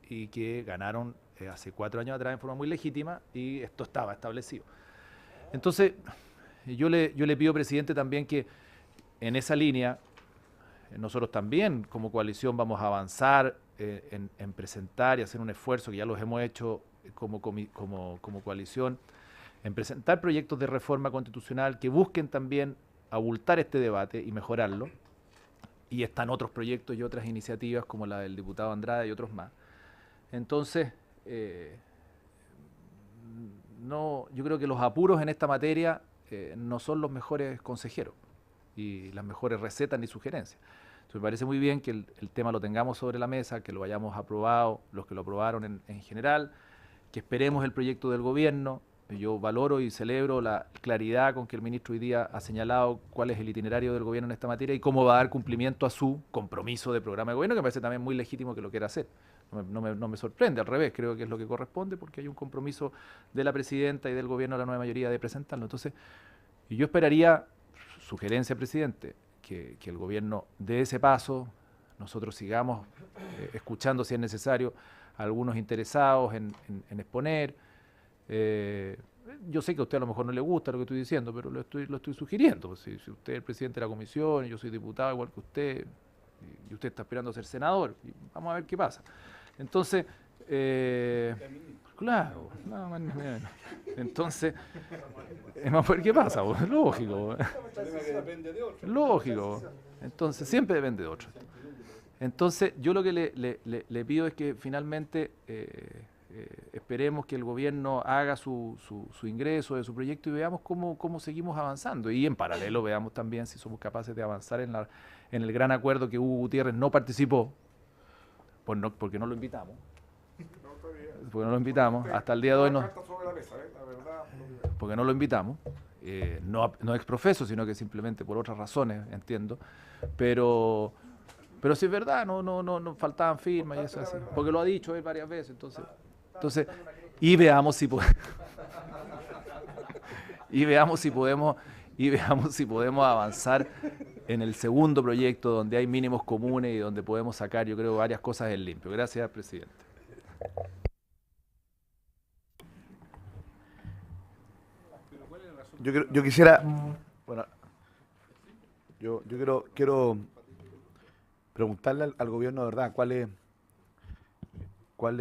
y que ganaron hace 4 años atrás en forma muy legítima, y esto estaba establecido. Entonces, yo le pido, presidente, también que en esa línea nosotros también como coalición vamos a avanzar en presentar y hacer un esfuerzo que ya los hemos hecho como coalición, en presentar proyectos de reforma constitucional que busquen también abultar este debate y mejorarlo. Y están otros proyectos y otras iniciativas como la del diputado Andrade y otros más. Entonces, yo creo que los apuros en esta materia no son los mejores consejeros y las mejores recetas ni sugerencias. Entonces me parece muy bien que el tema lo tengamos sobre la mesa, que lo hayamos aprobado, los que lo aprobaron en general, que esperemos el proyecto del gobierno. Yo valoro y celebro la claridad con que el ministro hoy día ha señalado cuál es el itinerario del gobierno en esta materia y cómo va a dar cumplimiento a su compromiso de programa de gobierno, que me parece también muy legítimo que lo quiera hacer. No me sorprende, al revés, creo que es lo que corresponde porque hay un compromiso de la presidenta y del gobierno de la nueva mayoría de presentarlo. Entonces, yo esperaría, sugerencia, presidente, que el gobierno dé ese paso, nosotros sigamos escuchando si es necesario a algunos interesados en exponer. Yo sé que a usted a lo mejor no le gusta lo que estoy diciendo, pero lo estoy sugiriendo. Si usted es el presidente de la comisión y yo soy diputado igual que usted, y usted está esperando a ser senador, y vamos a ver qué pasa. Entonces, claro, nada más ni menos. Entonces, vamos a ver qué pasa, lógico. Lógico. Entonces, siempre depende de otro. Entonces, yo lo que le pido es que finalmente esperemos que el gobierno haga su ingreso de su proyecto y veamos cómo seguimos avanzando. Y en paralelo veamos también si somos capaces de avanzar en el gran acuerdo que Hugo Gutiérrez no participó, porque no lo invitamos. Porque no lo invitamos. Hasta el día de hoy no. porque no lo invitamos, no ex profeso, sino que simplemente por otras razones, entiendo, pero sí es verdad, no faltaban firmas y eso así, porque lo ha dicho él varias veces, entonces y veamos si podemos avanzar en el segundo proyecto donde hay mínimos comunes y donde podemos sacar, yo creo, varias cosas en limpio. Gracias, presidente. Yo quisiera, bueno, yo quiero preguntarle al gobierno, de verdad, ¿cuál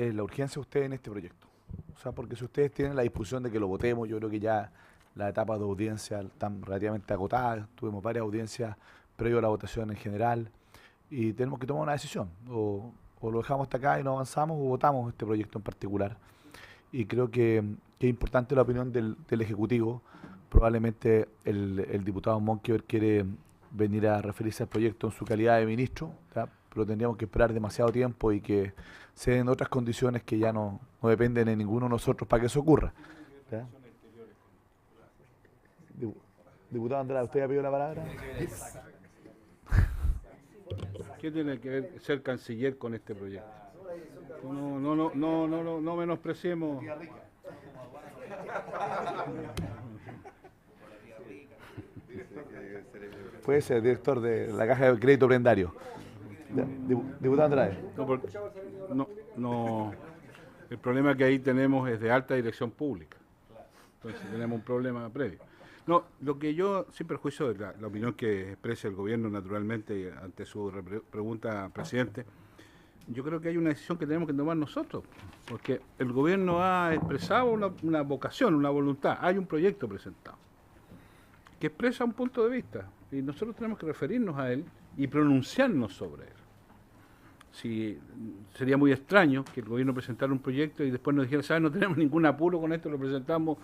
es la urgencia de ustedes en este proyecto? O sea, porque si ustedes tienen la disposición de que lo votemos, yo creo que ya las etapas de audiencia están relativamente agotadas, tuvimos varias audiencias previo a la votación en general, y tenemos que tomar una decisión, o lo dejamos hasta acá y no avanzamos, o votamos este proyecto en particular. Y creo que es importante la opinión del Ejecutivo. Probablemente el diputado Monkever quiere venir a referirse al proyecto en su calidad de ministro, ¿ya? Pero tendríamos que esperar demasiado tiempo y que se den otras condiciones que ya no dependen de ninguno de nosotros para que eso ocurra, ¿ya? Diputado Andrade, ¿usted ha pedido la palabra? ¿Qué tiene que ver ser canciller con este proyecto? No menospreciemos. Puede ser director de la Caja de Crédito Prendario. Diputado Andrade. No. El problema que ahí tenemos es de alta dirección pública. Entonces tenemos un problema previo. No, lo que yo, sin perjuicio de la opinión que expresa el gobierno, naturalmente, ante su pregunta, presidente, yo creo que hay una decisión que tenemos que tomar nosotros, porque el gobierno ha expresado una vocación, una voluntad, hay un proyecto presentado que expresa un punto de vista y nosotros tenemos que referirnos a él y pronunciarnos sobre él. Sería muy extraño que el gobierno presentara un proyecto y después nos dijera, ¿sabes? No tenemos ningún apuro con esto, lo presentamos,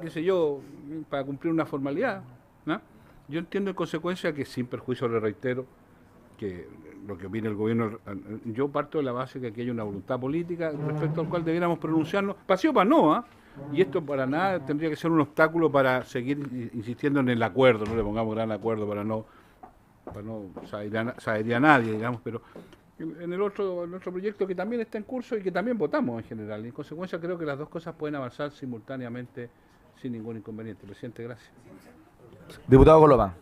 qué sé yo, para cumplir una formalidad, ¿no? Yo entiendo en consecuencia que, sin perjuicio, le reitero, que lo que opina el gobierno, yo parto de la base que aquí hay una voluntad política respecto al cual debiéramos pronunciarnos, para sí o para no, ¿ah? Y esto para nada tendría que ser un obstáculo para seguir insistiendo en el acuerdo, no le pongamos gran acuerdo para no saber a nadie, digamos, pero en el otro proyecto que también está en curso y que también votamos en general. En consecuencia creo que las dos cosas pueden avanzar simultáneamente sin ningún inconveniente. Presidente, gracias. Diputado Coloma.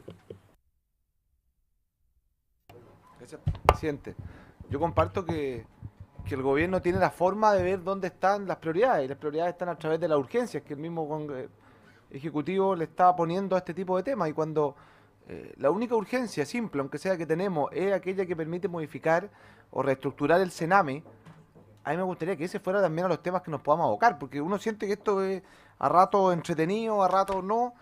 Gracias, presidente. Yo comparto que el gobierno tiene la forma de ver dónde están las prioridades, y las prioridades están a través de las urgencias que el mismo Ejecutivo le está poniendo a este tipo de temas, y cuando la única urgencia simple, aunque sea que tenemos, es aquella que permite modificar o reestructurar el Sename, a mí me gustaría que ese fuera también a los temas que nos podamos abocar, porque uno siente que esto es a rato entretenido, a rato no,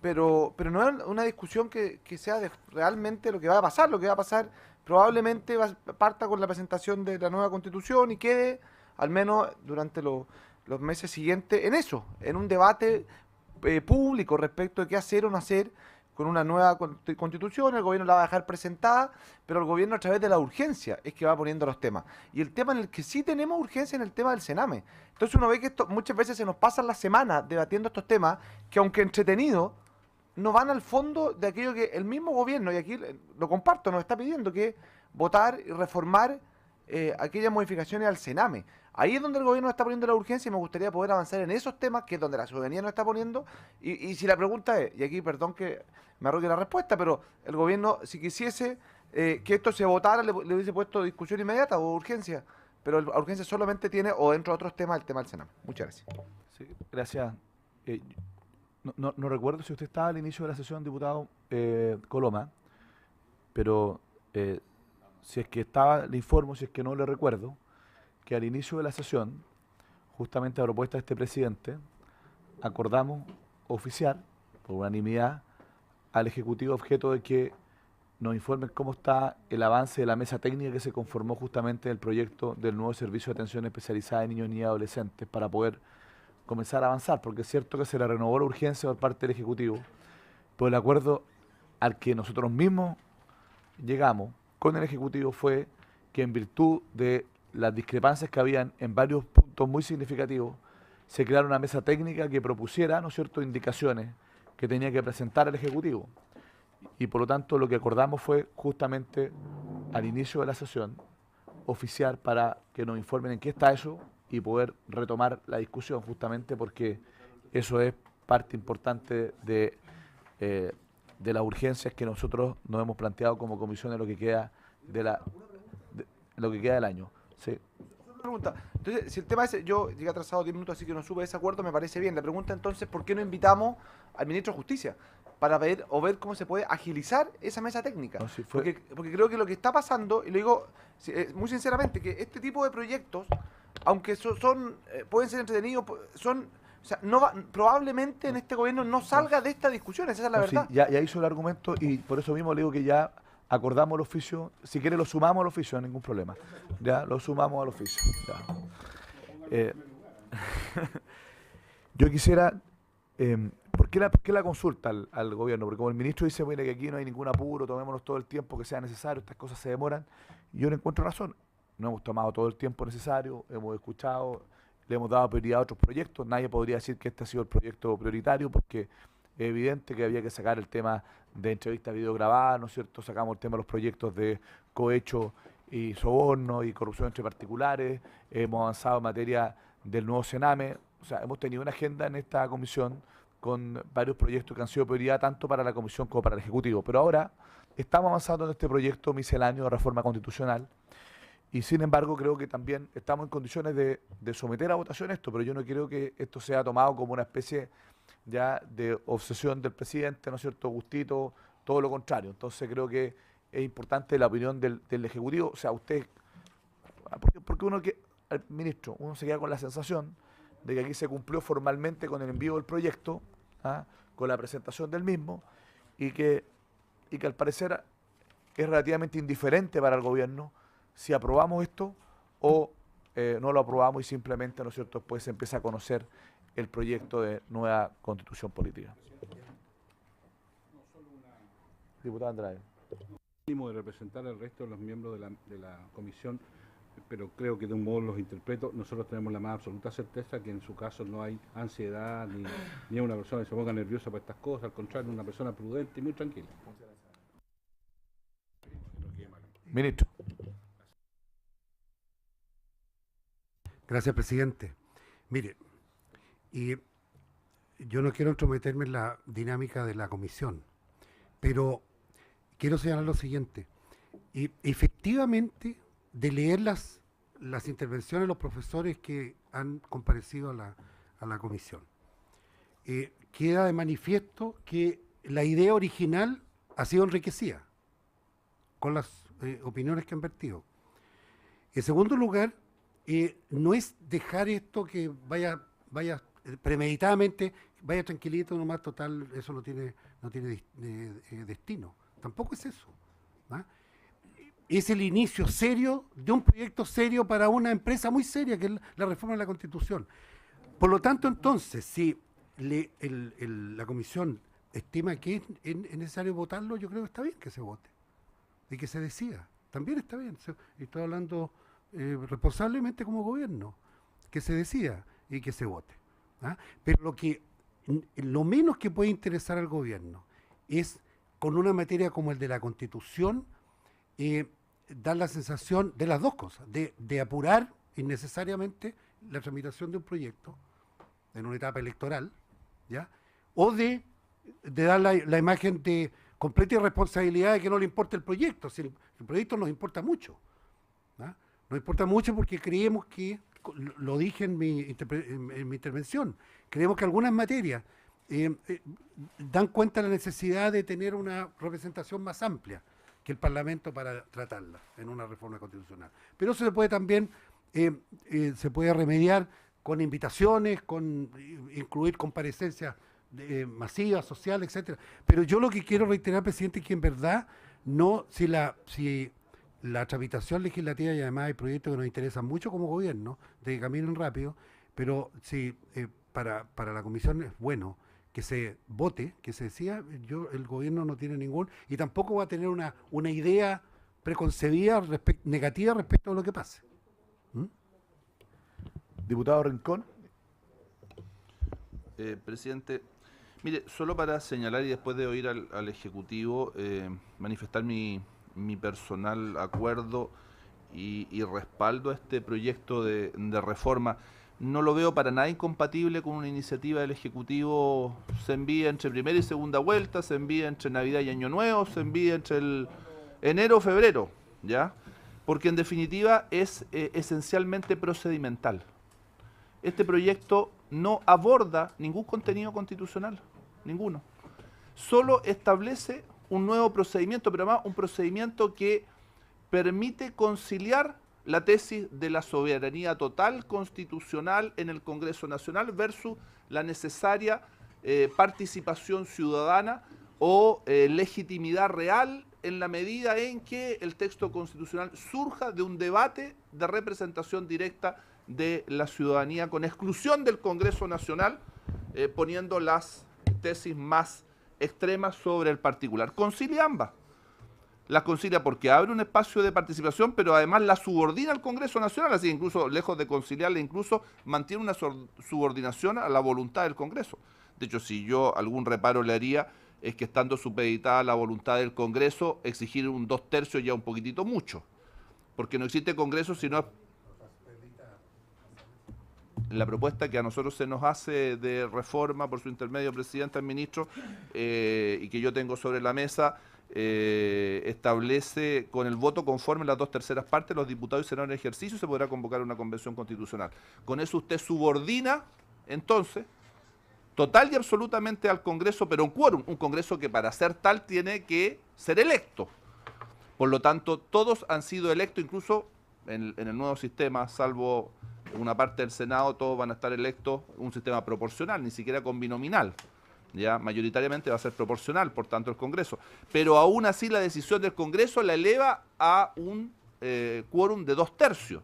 pero no es una discusión que sea de realmente lo que va a pasar. Lo que va a pasar probablemente parta con la presentación de la nueva Constitución y quede, al menos durante los meses siguientes, en eso, en un debate público respecto de qué hacer o no hacer con una nueva Constitución. El gobierno la va a dejar presentada, pero el gobierno, a través de la urgencia, es que va poniendo los temas. Y el tema en el que sí tenemos urgencia es en el tema del Sename. Entonces uno ve que muchas veces se nos pasan las semanas debatiendo estos temas que, aunque entretenidos, no van al fondo de aquello que el mismo gobierno, y aquí lo comparto, nos está pidiendo, que es votar y reformar aquellas modificaciones al Sename. Ahí es donde el gobierno está poniendo la urgencia, y me gustaría poder avanzar en esos temas, que es donde la ciudadanía nos está poniendo. Y si la pregunta es, y aquí perdón que me arrogue la respuesta, pero el gobierno, si quisiese que esto se votara, le hubiese puesto discusión inmediata o urgencia, pero la urgencia solamente tiene, o dentro de otros temas, el tema del Sename. Muchas gracias. Sí, gracias. No recuerdo si usted estaba al inicio de la sesión, diputado Coloma, pero si es que estaba, le informo, si es que no, le recuerdo que al inicio de la sesión, justamente a propuesta de este presidente, acordamos oficiar, por unanimidad, al Ejecutivo objeto de que nos informen cómo está el avance de la mesa técnica que se conformó justamente del proyecto del nuevo servicio de atención especializada de niños, niñas y adolescentes, para poder comenzar a avanzar, porque es cierto que se le renovó la urgencia por parte del Ejecutivo, pero el acuerdo al que nosotros mismos llegamos con el Ejecutivo fue que, en virtud de las discrepancias que habían en varios puntos muy significativos, se creara una mesa técnica que propusiera, ¿no es cierto?, indicaciones que tenía que presentar el Ejecutivo. Y por lo tanto lo que acordamos fue justamente al inicio de la sesión oficiar para que nos informen en qué está eso y poder retomar la discusión, justamente porque eso es parte importante de las urgencias que nosotros nos hemos planteado como comisión en lo que queda lo que queda del año. Sí. Una pregunta. Entonces, si el tema es, yo llegué atrasado 10 minutos, así que no supe ese acuerdo, me parece bien. La pregunta entonces, ¿por qué no invitamos al ministro de Justicia para ver cómo se puede agilizar esa mesa técnica? No, sí fue- Porque creo que lo que está pasando, y lo digo muy sinceramente, que este tipo de proyectos, aunque pueden ser entretenidos, o sea, probablemente en este gobierno no salga de esta discusión, esa es la No, sí, verdad. ya hizo el argumento y por eso mismo le digo que ya acordamos el oficio. Si quiere lo sumamos al oficio, ningún problema. Ya lo sumamos al oficio. Ya. Yo quisiera, ¿por qué la consulta al gobierno? Porque como el ministro dice, bueno, que aquí no hay ningún apuro, tomémonos todo el tiempo que sea necesario, estas cosas se demoran, yo le encuentro razón. No hemos tomado todo el tiempo necesario, hemos escuchado, le hemos dado prioridad a otros proyectos. Nadie podría decir que este ha sido el proyecto prioritario porque es evidente que había que sacar el tema de entrevistas videograbadas, ¿no es cierto? Sacamos el tema de los proyectos de cohecho y soborno y corrupción entre particulares. Hemos avanzado en materia del nuevo Sename. O sea, hemos tenido una agenda en esta comisión con varios proyectos que han sido prioridad tanto para la comisión como para el Ejecutivo. Pero ahora estamos avanzando en este proyecto misceláneo de reforma constitucional. Y sin embargo creo que también estamos en condiciones de someter a votación esto, pero yo no quiero que esto sea tomado como una especie ya de obsesión del presidente, ¿no es cierto?, gustito, todo lo contrario. Entonces creo que es importante la opinión del Ejecutivo. O sea, usted, porque al ministro, uno se queda con la sensación de que aquí se cumplió formalmente con el envío del proyecto, con la presentación del mismo, y que al parecer es relativamente indiferente para el gobierno si aprobamos esto o no lo aprobamos y simplemente, ¿no es cierto?, después se empieza a conocer el proyecto de nueva constitución política. Diputado Andrade. De representar al resto de los miembros de la comisión, pero creo que de un modo los interpreto. Nosotros tenemos la más absoluta certeza que en su caso no hay ansiedad ni una persona que se ponga nerviosa por estas cosas, al contrario, una persona prudente y muy tranquila. Ministro. Gracias, presidente. Mire, y yo no quiero entrometerme en la dinámica de la comisión, pero quiero señalar lo siguiente. Y efectivamente, de leer las intervenciones de los profesores que han comparecido a la comisión, queda de manifiesto que la idea original ha sido enriquecida con las opiniones que han vertido. En segundo lugar, no es dejar esto que vaya premeditadamente, vaya tranquilito nomás, total, eso no tiene destino. Tampoco es eso. Es el inicio serio de un proyecto serio para una empresa muy seria, que es la reforma de la Constitución. Por lo tanto, entonces, si la Comisión estima que es necesario votarlo, yo creo que está bien que se vote y que se decida. También está bien. Estoy hablando responsablemente como gobierno, que se decida y que se vote. Pero lo menos que puede interesar al gobierno es, con una materia como el de la Constitución, dar la sensación de las dos cosas, de apurar innecesariamente la tramitación de un proyecto en una etapa electoral, ¿ya? O de dar la imagen de completa irresponsabilidad de que no le importa el proyecto. Si el proyecto nos importa mucho. Nos importa mucho porque creemos que, lo dije en mi intervención, creemos que algunas materias dan cuenta de la necesidad de tener una representación más amplia que el Parlamento para tratarla en una reforma constitucional. Pero eso se puede también se puede remediar con invitaciones, con incluir comparecencias masivas, sociales, etcétera. Pero yo lo que quiero reiterar, presidente, es que en verdad si la tramitación legislativa, y además hay proyectos que nos interesan mucho como gobierno, de que caminen rápido, pero si para la comisión es bueno que se vote, que se decida, el gobierno no tiene y tampoco va a tener una idea preconcebida negativa respecto a lo que pase. Diputado Rincón. Presidente, mire, solo para señalar y después de oír al Ejecutivo, manifestar mi personal acuerdo y respaldo a este proyecto de reforma. No lo veo para nada incompatible con una iniciativa del Ejecutivo. Se envía entre primera y segunda vuelta, se envía entre Navidad y Año Nuevo, se envía entre el enero o febrero, ¿ya? Porque en definitiva es esencialmente procedimental. Este proyecto no aborda ningún contenido constitucional, ninguno. Solo establece un nuevo procedimiento, pero además un procedimiento que permite conciliar la tesis de la soberanía total constitucional en el Congreso Nacional versus la necesaria participación ciudadana o legitimidad real en la medida en que el texto constitucional surja de un debate de representación directa de la ciudadanía con exclusión del Congreso Nacional, poniendo las tesis más extremas sobre el particular. Concilia ambas. Las concilia porque abre un espacio de participación, pero además la subordina al Congreso Nacional, así que incluso lejos de conciliarla, incluso mantiene una subordinación a la voluntad del Congreso. De hecho, si yo algún reparo le haría, es que estando supeditada a la voluntad del Congreso, exigir un 2/3 ya un poquitito mucho, porque no existe Congreso sino la propuesta que a nosotros se nos hace de reforma por su intermedio, presidente, ministro, y que yo tengo sobre la mesa, establece con el voto conforme las 2/3 partes, los diputados y senadores en ejercicio se podrá convocar una convención constitucional. Con eso usted subordina, entonces, total y absolutamente al Congreso, pero un quórum, un Congreso que para ser tal tiene que ser electo. Por lo tanto, todos han sido electos, incluso en el nuevo sistema, salvo una parte del Senado, todos van a estar electos un sistema proporcional, ni siquiera con binominal. Ya mayoritariamente va a ser proporcional, por tanto, el Congreso. Pero aún así la decisión del Congreso la eleva a un quórum de 2/3.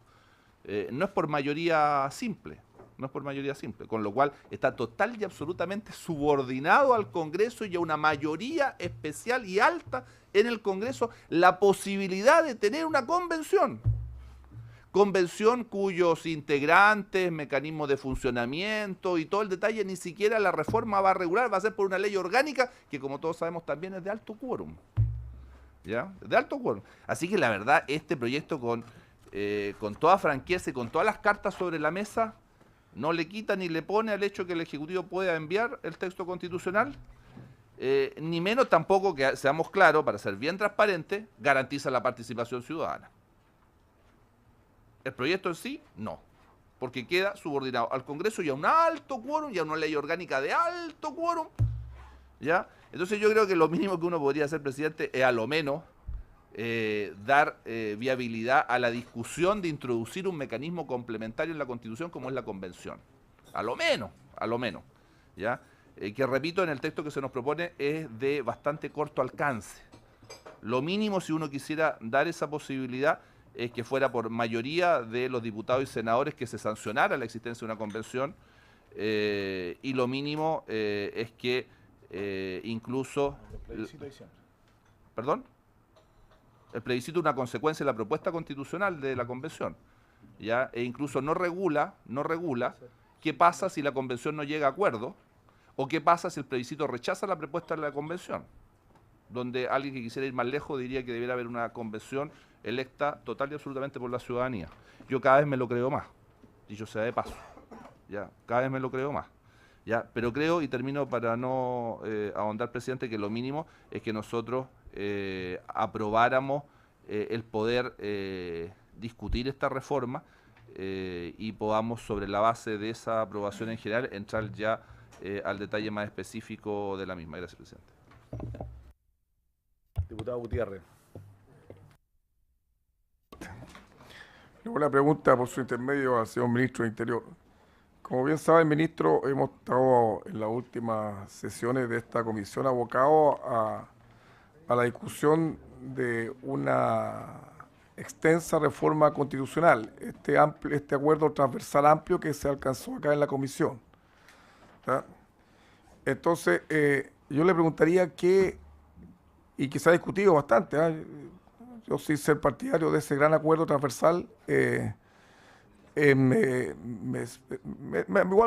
No es por mayoría simple, no es por mayoría simple, con lo cual está total y absolutamente subordinado al Congreso y a una mayoría especial y alta en el Congreso la posibilidad de tener una convención. Convención cuyos integrantes, mecanismos de funcionamiento y todo el detalle ni siquiera la reforma va a regular, va a ser por una ley orgánica que, como todos sabemos, también es de alto quórum. ¿Ya? De alto quórum. Así que la verdad, este proyecto con toda franqueza y con todas las cartas sobre la mesa, no le quita ni le pone al hecho que el Ejecutivo pueda enviar el texto constitucional, ni menos tampoco, que seamos claros, para ser bien transparente, garantiza la participación ciudadana. El proyecto en sí, no, porque queda subordinado al Congreso y a un alto quórum, y a una ley orgánica de alto quórum, ¿ya? Entonces yo creo que lo mínimo que uno podría hacer, presidente, es a lo menos dar viabilidad a la discusión de introducir un mecanismo complementario en la Constitución como es la Convención. A lo menos, ¿ya? Que repito, en el texto que se nos propone es de bastante corto alcance. Lo mínimo, si uno quisiera dar esa posibilidad, es que fuera por mayoría de los diputados y senadores que se sancionara la existencia de una convención, y lo mínimo es que incluso... ¿Perdón? El plebiscito es una consecuencia de la propuesta constitucional de la convención, ¿ya? E incluso no regula qué pasa si la convención no llega a acuerdo, o qué pasa si el plebiscito rechaza la propuesta de la convención, donde alguien que quisiera ir más lejos diría que debiera haber una convención electa total y absolutamente por la ciudadanía. Yo cada vez me lo creo más, dicho sea de paso, ya, cada vez me lo creo más, ya, pero creo, y termino para no ahondar, presidente, que lo mínimo es que nosotros aprobáramos el poder discutir esta reforma y podamos, sobre la base de esa aprobación en general, entrar ya al detalle más específico de la misma. Gracias, presidente. Diputado Gutiérrez. Una pregunta por su intermedio al señor ministro de Interior. Como bien sabe el ministro, hemos estado en las últimas sesiones de esta comisión abocados a la discusión de una extensa reforma constitucional, este acuerdo transversal amplio que se alcanzó acá en la comisión, ¿tá? Entonces, yo le preguntaría y que se ha discutido bastante, yo sin ser partidario de ese gran acuerdo transversal, igual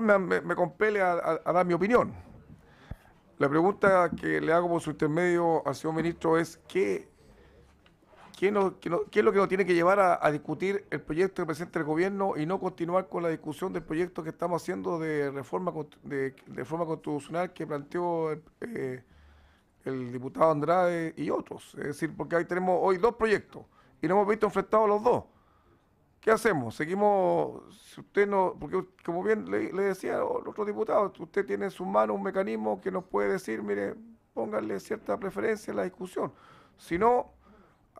me compele a dar mi opinión. La pregunta que le hago por su intermedio al señor ministro es ¿qué es lo que nos tiene que llevar a discutir el proyecto que presenta el gobierno y no continuar con la discusión del proyecto que estamos haciendo de reforma constitucional que planteó el diputado Andrade y otros? Es decir, porque ahí tenemos hoy 2 proyectos y nos hemos visto enfrentados los 2. ¿Qué hacemos? Seguimos, si usted no, porque como bien le decía al otro diputado, usted tiene en sus manos un mecanismo que nos puede decir, mire, pónganle cierta preferencia en la discusión. Si no,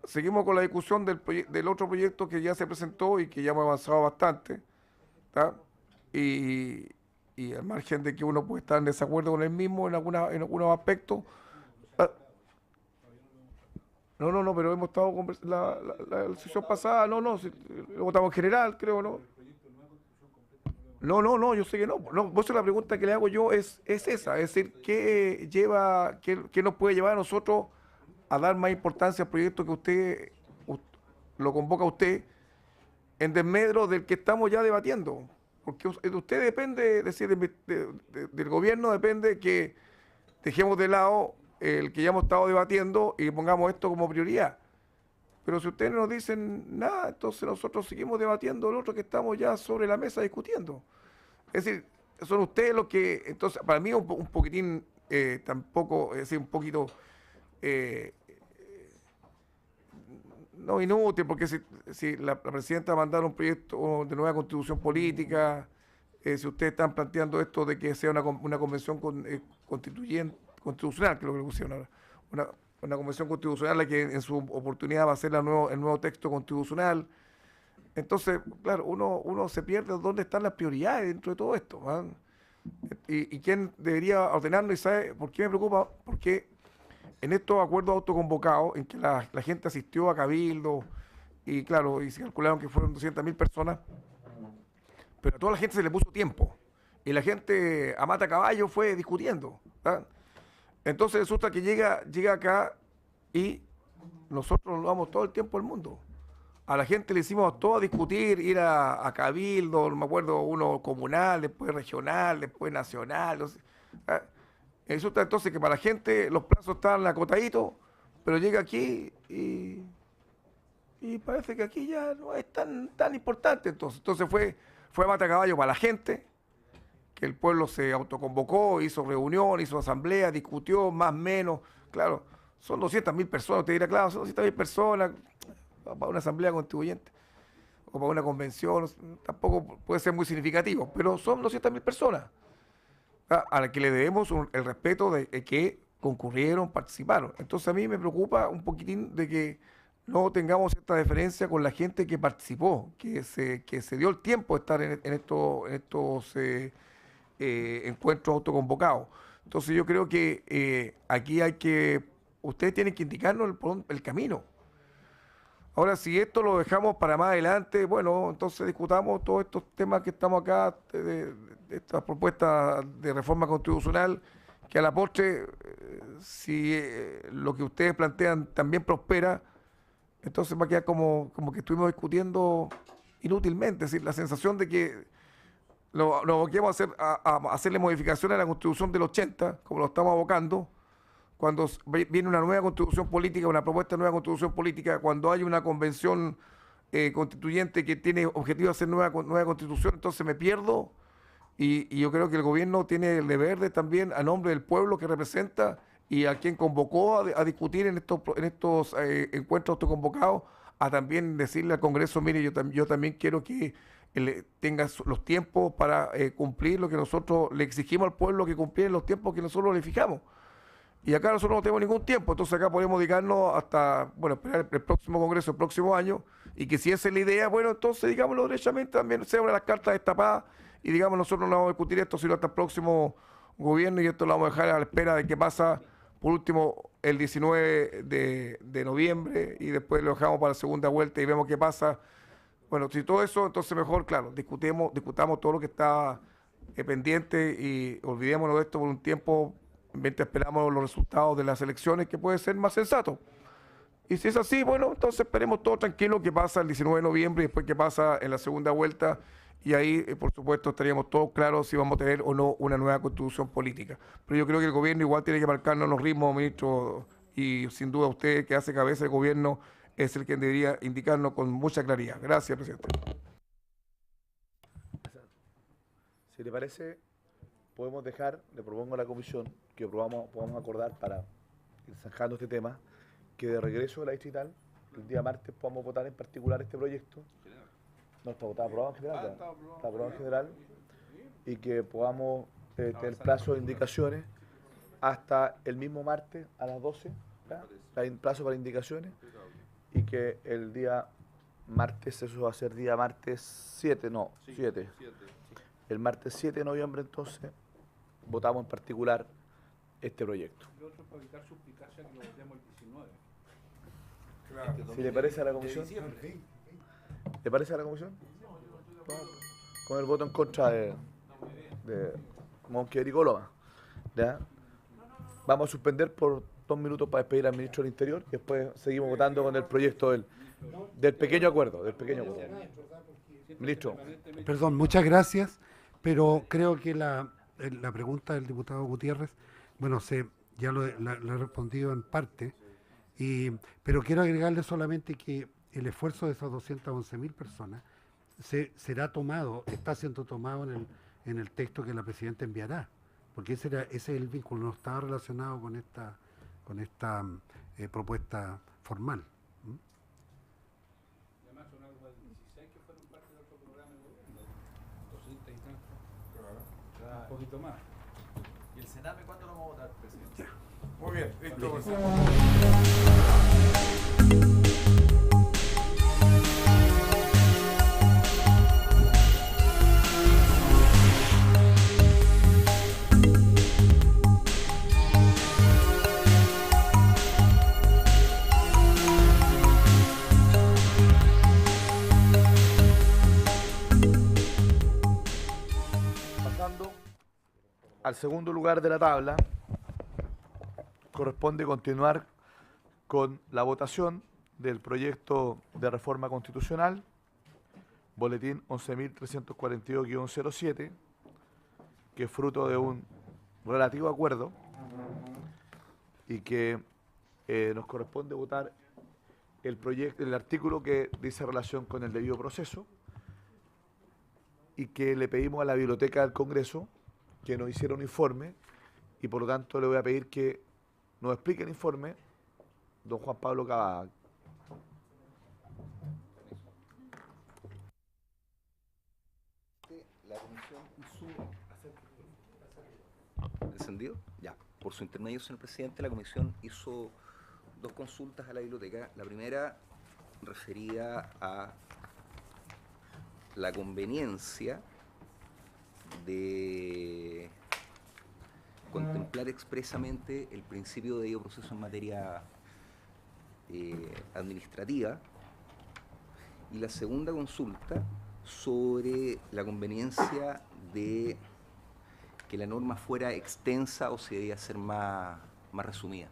seguimos con la discusión del otro proyecto que ya se presentó y que ya hemos avanzado bastante, ¿tá? Y al margen de que uno puede estar en desacuerdo con el mismo en algunos aspectos. No, pero hemos estado la sesión pasada, lo votamos en general, creo, ¿no? No, yo sé que no. Por eso la pregunta que le hago yo es esa, es decir, ¿qué nos puede llevar a nosotros a dar más importancia al proyecto que usted lo convoca a usted en desmedro del que estamos ya debatiendo? Porque usted depende, es decir, del gobierno depende que dejemos de lado el que ya hemos estado debatiendo y pongamos esto como prioridad. Pero si ustedes no nos dicen nada, entonces nosotros seguimos debatiendo lo otro que estamos ya sobre la mesa discutiendo. Es decir, son ustedes los que, entonces, para mí un poquitín, tampoco, es decir, un poquito, no inútil, porque si la presidenta va a mandar un proyecto de nueva constitución política, si ustedes están planteando esto de que sea una convención constitucional, que es lo que le pusieron ahora, una convención constitucional la que en su oportunidad va a ser el nuevo texto constitucional. Entonces, claro, uno se pierde dónde están las prioridades dentro de todo esto, ¿verdad? Y quién debería ordenarlo. ¿Y sabe por qué me preocupa? Porque en estos acuerdos autoconvocados, en que la gente asistió a cabildo, y claro, y se calcularon que fueron 200.000 personas, pero a toda la gente se le puso tiempo, y la gente a mata caballo fue discutiendo, ¿verdad? Entonces resulta que llega acá y nosotros nos damos todo el tiempo al mundo. A la gente le hicimos todo a discutir, ir a cabildo, me acuerdo, uno comunal, después regional, después nacional. No sé. Resulta entonces que para la gente los plazos están acotaditos, pero llega aquí y parece que aquí ya no es tan importante. Entonces fue a mata caballo para la gente, que el pueblo se autoconvocó, hizo reunión, hizo asamblea, discutió, más o menos. Claro, son 200.000 personas, te dirá, claro, son 200.000 personas para una asamblea constituyente o para una convención, tampoco puede ser muy significativo, pero son 200.000 personas a las que le debemos el respeto de que concurrieron, participaron. Entonces a mí me preocupa un poquitín de que no tengamos esta diferencia con la gente que participó, que se dio el tiempo de estar en estos encuentros autoconvocados. Entonces yo creo que aquí ustedes tienen que indicarnos el camino. Ahora, si esto lo dejamos para más adelante, bueno, entonces discutamos todos estos temas que estamos acá, de estas propuestas de reforma constitucional, que a la postre, si lo que ustedes plantean también prospera, entonces va a quedar como que estuvimos discutiendo inútilmente. Es decir, la sensación de que nos aboquemos a hacerle modificaciones a la Constitución del 80, como lo estamos abocando, cuando viene una nueva Constitución política, una propuesta de nueva Constitución política, cuando hay una convención constituyente que tiene objetivo de hacer nueva Constitución, entonces me pierdo y yo creo que el gobierno tiene el deber de también, a nombre del pueblo que representa y a quien convocó a discutir en estos encuentros autoconvocados, a también decirle al Congreso, mire, yo también quiero que tenga los tiempos para cumplir lo que nosotros le exigimos al pueblo, que cumpliera los tiempos que nosotros le fijamos. Y acá nosotros no tenemos ningún tiempo, entonces acá podemos dedicarnos hasta, esperar el próximo Congreso, el próximo año, y que si esa es la idea, bueno, entonces digámoslo derechamente, también sea una de las cartas destapadas, y digamos, nosotros no vamos a discutir esto sino hasta el próximo gobierno, y esto lo vamos a dejar a la espera de qué pasa, por último, el 19 de noviembre, y después lo dejamos para la segunda vuelta y vemos qué pasa. Bueno, si todo eso, entonces mejor, claro, discutamos todo lo que está pendiente y olvidémonos de esto por un tiempo, mientras esperamos los resultados de las elecciones, que puede ser más sensato. Y si es así, bueno, entonces esperemos todo tranquilo qué pasa el 19 de noviembre y después qué pasa en la segunda vuelta. Y ahí, por supuesto, estaríamos todos claros si vamos a tener o no una nueva constitución política. Pero yo creo que el gobierno igual tiene que marcarnos los ritmos, ministro, y sin duda usted, que hace cabeza del gobierno, es el que debería indicarnos con mucha claridad. Gracias, presidente. Si le parece, podemos dejar, le propongo a la comisión que podamos acordar para ir zanjando este tema, que de regreso a la distrital, el día martes podamos votar en particular este proyecto. No, está aprobado en general. Está aprobado en general. Y que podamos tener plazo de indicaciones hasta el mismo martes a las 12, ¿ya? Hay plazo para indicaciones. Y que el día martes, eso va a ser día martes 7, no, 7. El martes 7 de noviembre, entonces, votamos en particular este proyecto. Si le parece a la comisión. ¿Le parece a la comisión? Con el voto en contra de Monquerico Loma. ¿Ya? Vamos a suspender por 2 minutos para despedir al ministro del Interior y después seguimos votando con el proyecto del pequeño acuerdo. Ministro. Perdón, muchas gracias, pero creo que la pregunta del diputado Gutiérrez, bueno, ya la he respondido en parte, pero quiero agregarle solamente que el esfuerzo de esas 211.000 personas está siendo tomado en el texto que la Presidenta enviará, porque ese es el vínculo, no estaba relacionado con esta propuesta formal. Además son algo de 16 que fueron parte de otro programa de gobierno, 200 y tantos, un poquito más. ¿Y el Sename cuándo lo vamos a votar, presidente? Muy bien, listo. Pasando al segundo lugar de la tabla, corresponde continuar con la votación del proyecto de reforma constitucional, boletín 11.342-07, que es fruto de un relativo acuerdo y que nos corresponde votar el artículo que dice relación con el debido proceso y que le pedimos a la Biblioteca del Congreso que nos hiciera un informe y por lo tanto le voy a pedir que nos explique el informe don Juan Pablo Cavada. La comisión hizo... ¿Encendido? Ya. Por su intermedio, señor presidente, la comisión hizo 2 consultas a la biblioteca. La primera referida a la conveniencia de contemplar expresamente el principio de debido proceso en materia administrativa, y la segunda consulta sobre la conveniencia de que la norma fuera extensa o se debía hacer más resumida.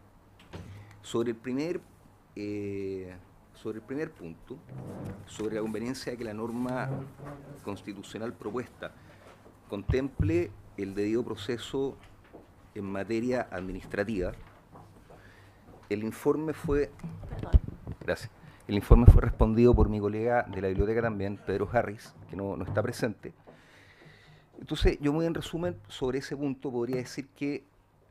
Sobre el primer punto, sobre la conveniencia de que la norma constitucional propuesta contemple el debido proceso en materia administrativa, el informe fue... Gracias. El informe fue respondido por mi colega de la biblioteca también, Pedro Harris, que no está presente. Entonces, yo muy en resumen, sobre ese punto podría decir que,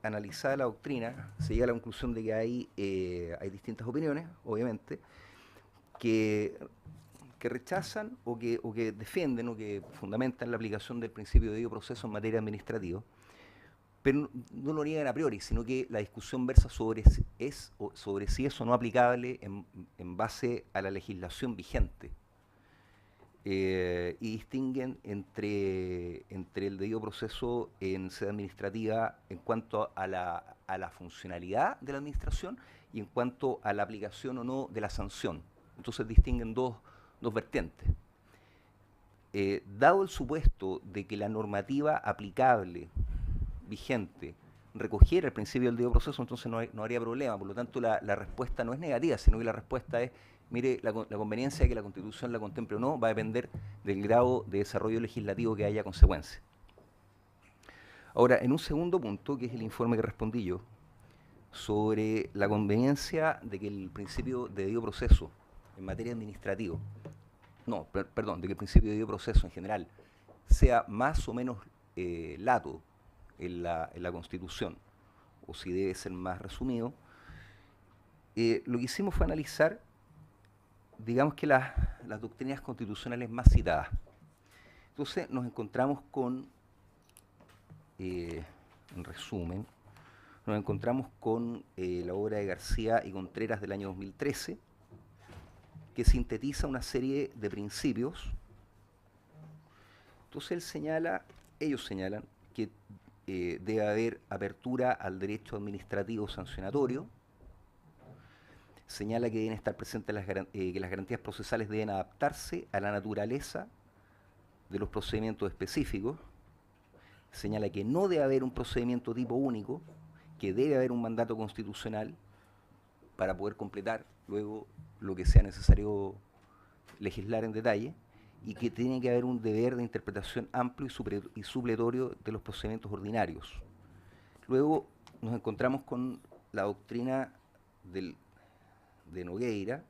analizada la doctrina, se llega a la conclusión de que hay distintas opiniones, obviamente, que rechazan o que defienden o que fundamentan la aplicación del principio de debido proceso en materia administrativa, pero no lo niegan a priori, sino que la discusión versa sobre si es o no aplicable en base a la legislación vigente. Y distinguen entre el debido proceso en sede administrativa en cuanto a la funcionalidad de la administración y en cuanto a la aplicación o no de la sanción. Entonces distinguen dos vertientes. Dado el supuesto de que la normativa aplicable vigente recogiera el principio del debido proceso, entonces no habría problema. Por lo tanto, la respuesta no es negativa, sino que la respuesta es, mire, la conveniencia de que la Constitución la contemple o no va a depender del grado de desarrollo legislativo que haya consecuencia. Ahora, en un segundo punto, que es el informe que respondí yo, sobre la conveniencia de que el principio de debido proceso en materia administrativa, de que el principio de debido proceso en general sea más o menos lato en la Constitución, o si debe ser más resumido, lo que hicimos fue analizar, digamos que las doctrinas constitucionales más citadas. Entonces nos encontramos con, en resumen, nos encontramos con la obra de García y Contreras del año 2013, que sintetiza una serie de principios. Entonces ellos señalan que debe haber apertura al derecho administrativo sancionatorio, señala que deben estar presentes que las garantías procesales deben adaptarse a la naturaleza de los procedimientos específicos, señala que no debe haber un procedimiento tipo único, que debe haber un mandato constitucional para poder completar luego lo que sea necesario legislar en detalle, y que tiene que haber un deber de interpretación amplio y supletorio de los procedimientos ordinarios. Luego nos encontramos con la doctrina de Nogueira,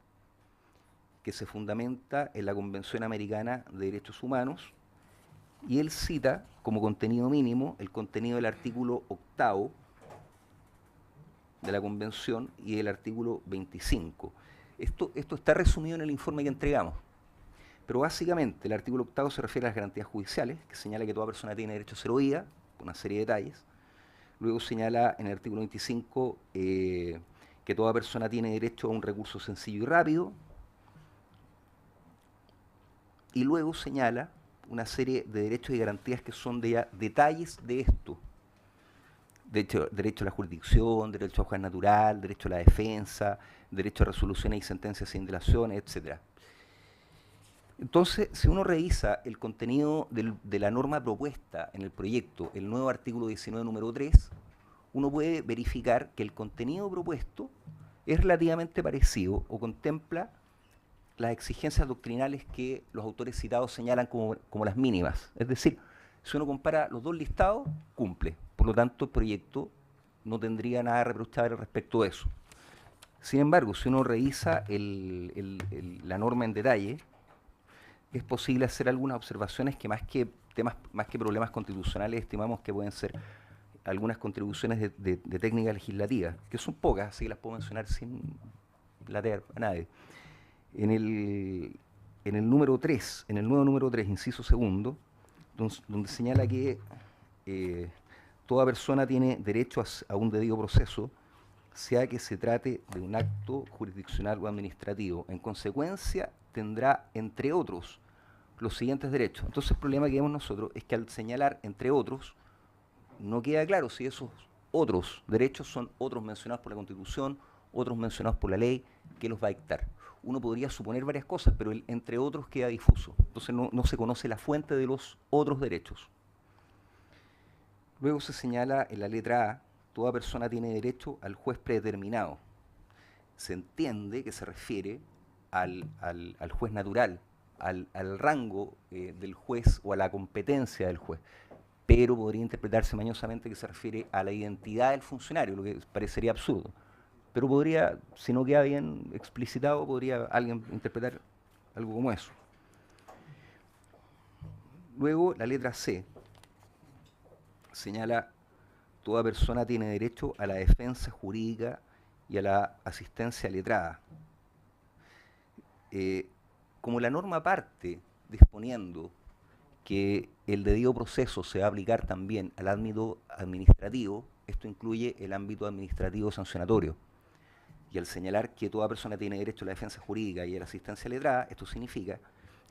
que se fundamenta en la Convención Americana de Derechos Humanos, y él cita como contenido mínimo el contenido del artículo 8º de la Convención y el artículo 25. Esto está resumido en el informe que entregamos. Pero básicamente el artículo 8º se refiere a las garantías judiciales, que señala que toda persona tiene derecho a ser oída, una serie de detalles. Luego señala en el artículo 25 que toda persona tiene derecho a un recurso sencillo y rápido. Y luego señala una serie de derechos y garantías que son detalles de esto. Derecho a la jurisdicción, derecho a juez natural, derecho a la defensa, derecho a resoluciones y sentencias sin dilaciones, etc. Entonces, si uno revisa el contenido de la norma propuesta en el proyecto, el nuevo artículo 19, número 3, uno puede verificar que el contenido propuesto es relativamente parecido o contempla las exigencias doctrinales que los autores citados señalan como las mínimas. Es decir, si uno compara los dos listados, cumple. Por lo tanto, el proyecto no tendría nada reprochable respecto a eso. Sin embargo, si uno revisa la norma en detalle, es posible hacer algunas observaciones que más que problemas constitucionales estimamos que pueden ser algunas contribuciones de técnica legislativa, que son pocas, así que las puedo mencionar sin latear a nadie. En el número 3, en el nuevo número 3, inciso segundo, donde señala que toda persona tiene derecho a un debido proceso, sea que se trate de un acto jurisdiccional o administrativo. En consecuencia, tendrá, entre otros, los siguientes derechos. Entonces, el problema que vemos nosotros es que al señalar entre otros, no queda claro si esos otros derechos son otros mencionados por la Constitución, otros mencionados por la ley, que los va a dictar. Uno podría suponer varias cosas, pero el entre otros queda difuso. Entonces, no se conoce la fuente de los otros derechos. Luego se señala en la letra A, toda persona tiene derecho al juez predeterminado. Se entiende que se refiere al juez natural, al rango del juez o a la competencia del juez, pero podría interpretarse mañosamente que se refiere a la identidad del funcionario, lo que parecería absurdo. Pero podría, si no queda bien explicitado, podría alguien interpretar algo como eso. Luego, la letra C señala, toda persona tiene derecho a la defensa jurídica y a la asistencia letrada. Como la norma parte disponiendo que el debido proceso se va a aplicar también al ámbito administrativo, esto incluye el ámbito administrativo sancionatorio. Y al señalar que toda persona tiene derecho a la defensa jurídica y a la asistencia letrada, esto significa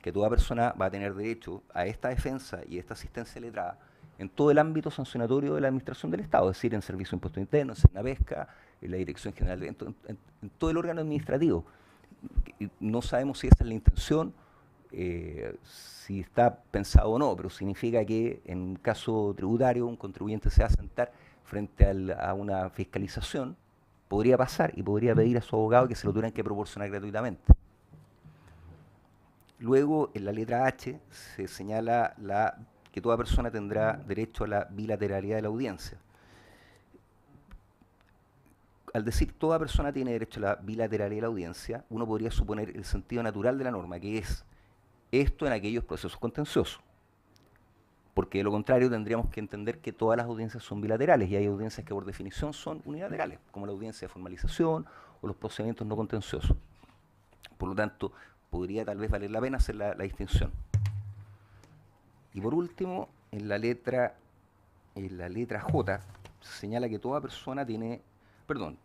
que toda persona va a tener derecho a esta defensa y a esta asistencia letrada en todo el ámbito sancionatorio de la administración del Estado, es decir, en Servicio de Impuestos Internos, en la Pesca, en la Dirección General, en todo el órgano administrativo. No sabemos si esa es la intención, si está pensado o no, pero significa que en un caso tributario un contribuyente se va a sentar frente a una fiscalización, podría pasar y podría pedir a su abogado que se lo tuvieran que proporcionar gratuitamente. Luego, en la letra H, se señala que toda persona tendrá derecho a la bilateralidad de la audiencia. Al decir toda persona tiene derecho a la bilateralidad de la audiencia, uno podría suponer el sentido natural de la norma, que es esto en aquellos procesos contenciosos. Porque de lo contrario tendríamos que entender que todas las audiencias son bilaterales y hay audiencias que por definición son unilaterales, como la audiencia de formalización o los procedimientos no contenciosos. Por lo tanto, podría tal vez valer la pena hacer la distinción. Y por último, en la letra J, se señala que toda persona tiene, perdón,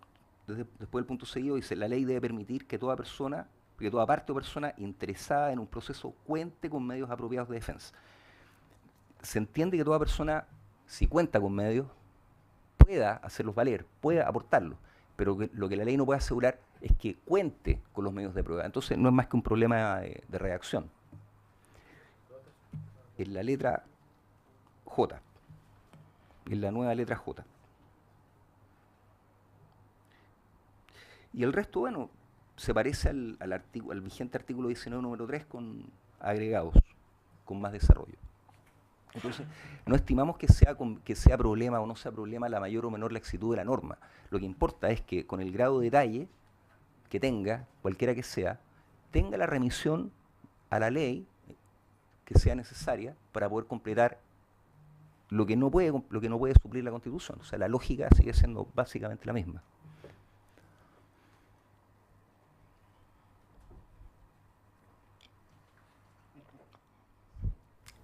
después del punto seguido dice, la ley debe permitir que toda persona, que toda parte o persona interesada en un proceso cuente con medios apropiados de defensa. Se entiende que toda persona, si cuenta con medios, pueda hacerlos valer, pueda aportarlos, pero lo que la ley no puede asegurar es que cuente con los medios de prueba. Entonces no es más que un problema de redacción. En la letra J, en la nueva letra J. Y el resto, bueno, se parece al vigente artículo 19, número 3, con agregados, con más desarrollo. Entonces, no estimamos que sea problema o no sea problema la mayor o menor laxitud de la norma. Lo que importa es que con el grado de detalle que tenga, cualquiera que sea, tenga la remisión a la ley que sea necesaria para poder completar lo que no puede suplir la Constitución. O sea, la lógica sigue siendo básicamente la misma.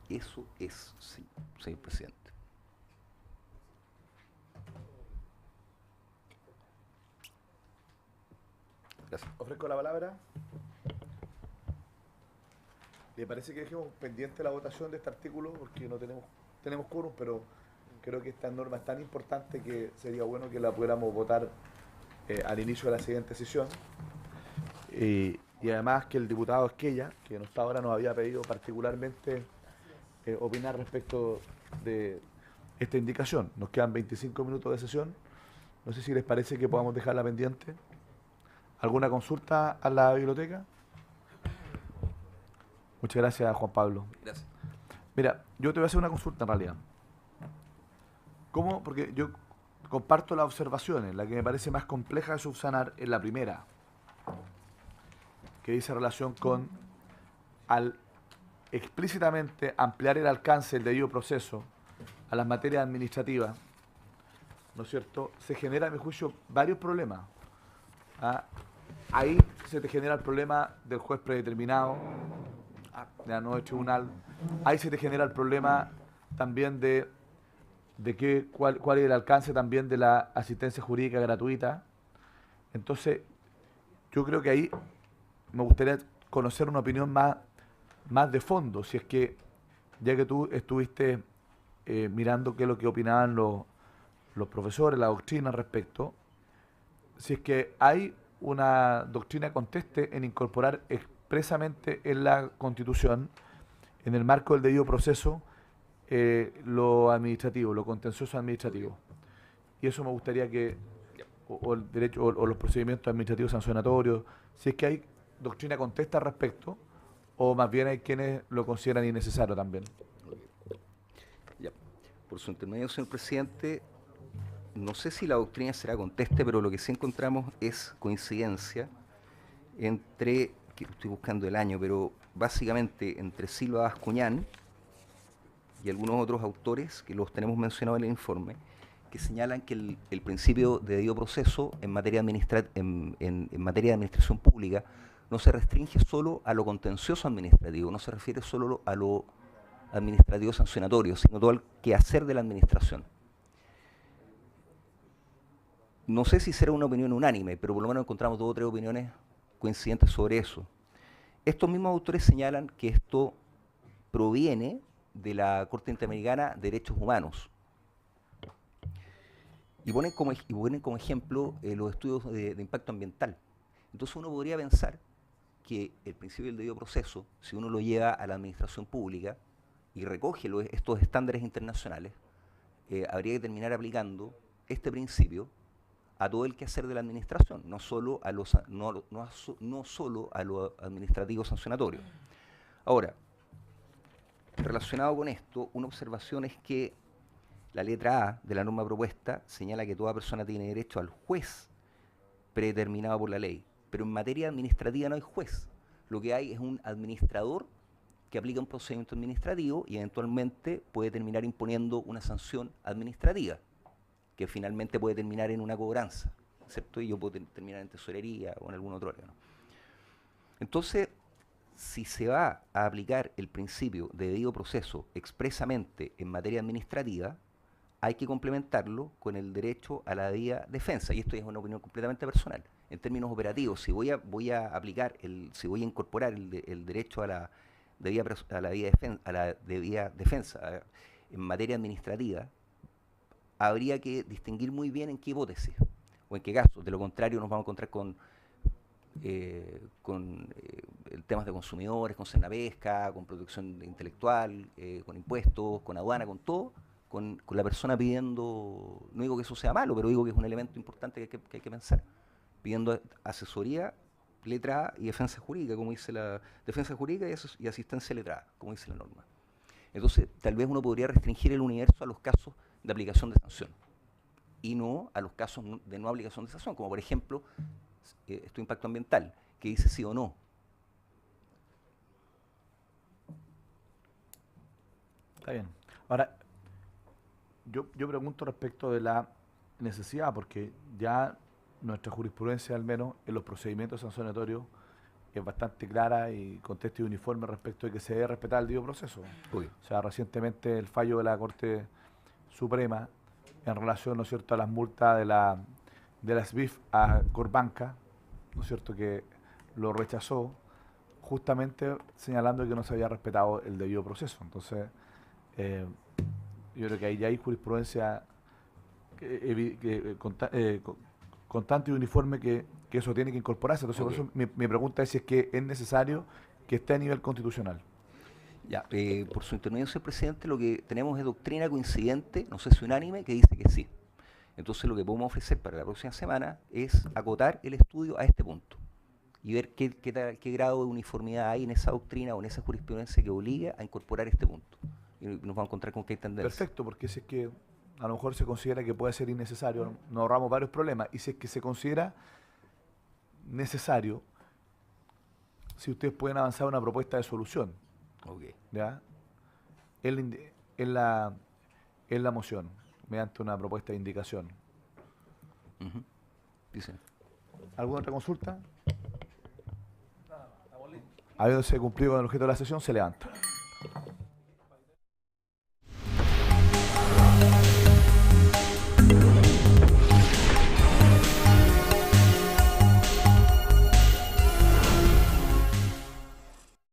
Eso es, sí, señor presidente. Gracias. Ofrezco la palabra. ¿Le parece que dejemos pendiente la votación de este artículo? Porque no tenemos quórum, pero creo que esta norma es tan importante que sería bueno que la pudiéramos votar al inicio de la siguiente sesión. Y además que el diputado Esquella, que no está ahora, nos había pedido particularmente opinar respecto de esta indicación. Nos quedan 25 minutos de sesión. No sé si les parece que podamos dejarla pendiente. ¿Alguna consulta a la biblioteca? Muchas gracias, Juan Pablo. Gracias. Mira, yo te voy a hacer una consulta en realidad. ¿Cómo? Porque yo comparto las observaciones. La que me parece más compleja de subsanar es la primera, que dice relación con al explícitamente ampliar el alcance del debido proceso a las materias administrativas, ¿no es cierto?, se genera, a mi juicio, varios problemas. Ahí se te genera el problema del juez predeterminado, ya no del tribunal. Ahí se te genera el problema también de cuál es el alcance también de la asistencia jurídica gratuita. Entonces, yo creo que ahí me gustaría conocer una opinión más de fondo, si es que, ya que tú estuviste mirando qué es lo que opinaban los profesores, la doctrina al respecto, si es que hay una doctrina conteste en incorporar expresamente en la Constitución, en el marco del debido proceso, lo administrativo, lo contencioso administrativo. Y eso me gustaría que, o el derecho, o los procedimientos administrativos sancionatorios, si es que hay doctrina contesta al respecto, o más bien hay quienes lo consideran innecesario también. Ya. Por su intermedio, señor presidente, no sé si la doctrina será conteste, pero lo que sí encontramos es coincidencia entre, que estoy buscando el año, pero básicamente entre Silva Bascuñán y algunos otros autores que los tenemos mencionados en el informe, que señalan que el principio de debido proceso en materia de administración pública no se restringe solo a lo contencioso administrativo, no se refiere solo a lo administrativo sancionatorio, sino todo el quehacer de la administración. No sé si será una opinión unánime, pero por lo menos encontramos 2 o 3 opiniones coincidentes sobre eso. Estos mismos autores señalan que esto proviene de la Corte Interamericana de Derechos Humanos. Y ponen como ejemplo los estudios de impacto ambiental. Entonces uno podría pensar que el principio del debido proceso, si uno lo lleva a la administración pública y recoge estos estándares internacionales, habría que terminar aplicando este principio a todo el quehacer de la administración, no solo a los administrativos sancionatorios. Ahora, relacionado con esto, una observación es que la letra A de la norma propuesta señala que toda persona tiene derecho al juez predeterminado por la ley, pero en materia administrativa no hay juez. Lo que hay es un administrador que aplica un procedimiento administrativo y eventualmente puede terminar imponiendo una sanción administrativa, que finalmente puede terminar en una cobranza, ¿cierto? Y yo puedo terminar en tesorería o en algún otro órgano. Entonces, si se va a aplicar el principio de debido proceso expresamente en materia administrativa, hay que complementarlo con el derecho a la debida defensa, y esto es una opinión completamente personal. En términos operativos, si voy a incorporar el derecho a la debida defensa en materia administrativa, habría que distinguir muy bien en qué hipótesis o en qué casos. De lo contrario, nos vamos a encontrar con temas de consumidores, con Senapesca, con protección intelectual, con impuestos, con aduana, con todo, con la persona pidiendo, no digo que eso sea malo, pero digo que es un elemento importante que hay que pensar, pidiendo asesoría, letrada y defensa jurídica, como dice la defensa jurídica y asistencia letrada, como dice la norma. Entonces, tal vez uno podría restringir el universo a los casos de aplicación de sanción y no a los casos de no aplicación de sanción, como por ejemplo, esto impacto ambiental, que dice sí o no. Está bien. Ahora, yo pregunto respecto de la necesidad, porque ya nuestra jurisprudencia, al menos en los procedimientos sancionatorios, es bastante clara y con texto uniforme respecto de que se debe respetar el debido proceso. Uy. O sea, recientemente el fallo de la Corte Suprema en relación, ¿no es cierto?, a las multas de la SBIF a Corbanca, ¿no es cierto?, que lo rechazó justamente señalando que no se había respetado el debido proceso. Entonces, yo creo que ahí ya hay jurisprudencia constante y uniforme que eso tiene que incorporarse. Entonces, por eso mi pregunta es si es que es necesario que esté a nivel constitucional. Ya, por su intervención, presidente, lo que tenemos es doctrina coincidente, no sé si unánime, que dice que sí. Entonces, lo que podemos ofrecer para la próxima semana es acotar el estudio a este punto y ver qué grado de uniformidad hay en esa doctrina o en esa jurisprudencia que obliga a incorporar este punto. Y nos vamos a encontrar con qué tendencia. Perfecto, porque si es que a lo mejor se considera que puede ser innecesario, nos ahorramos varios problemas. Y si es que se considera necesario, si ustedes pueden avanzar una propuesta de solución, ¿ya? En la moción, mediante una propuesta de indicación. Dice. ¿Alguna otra consulta? Habiéndose cumplido con el objeto de la sesión, se levanta.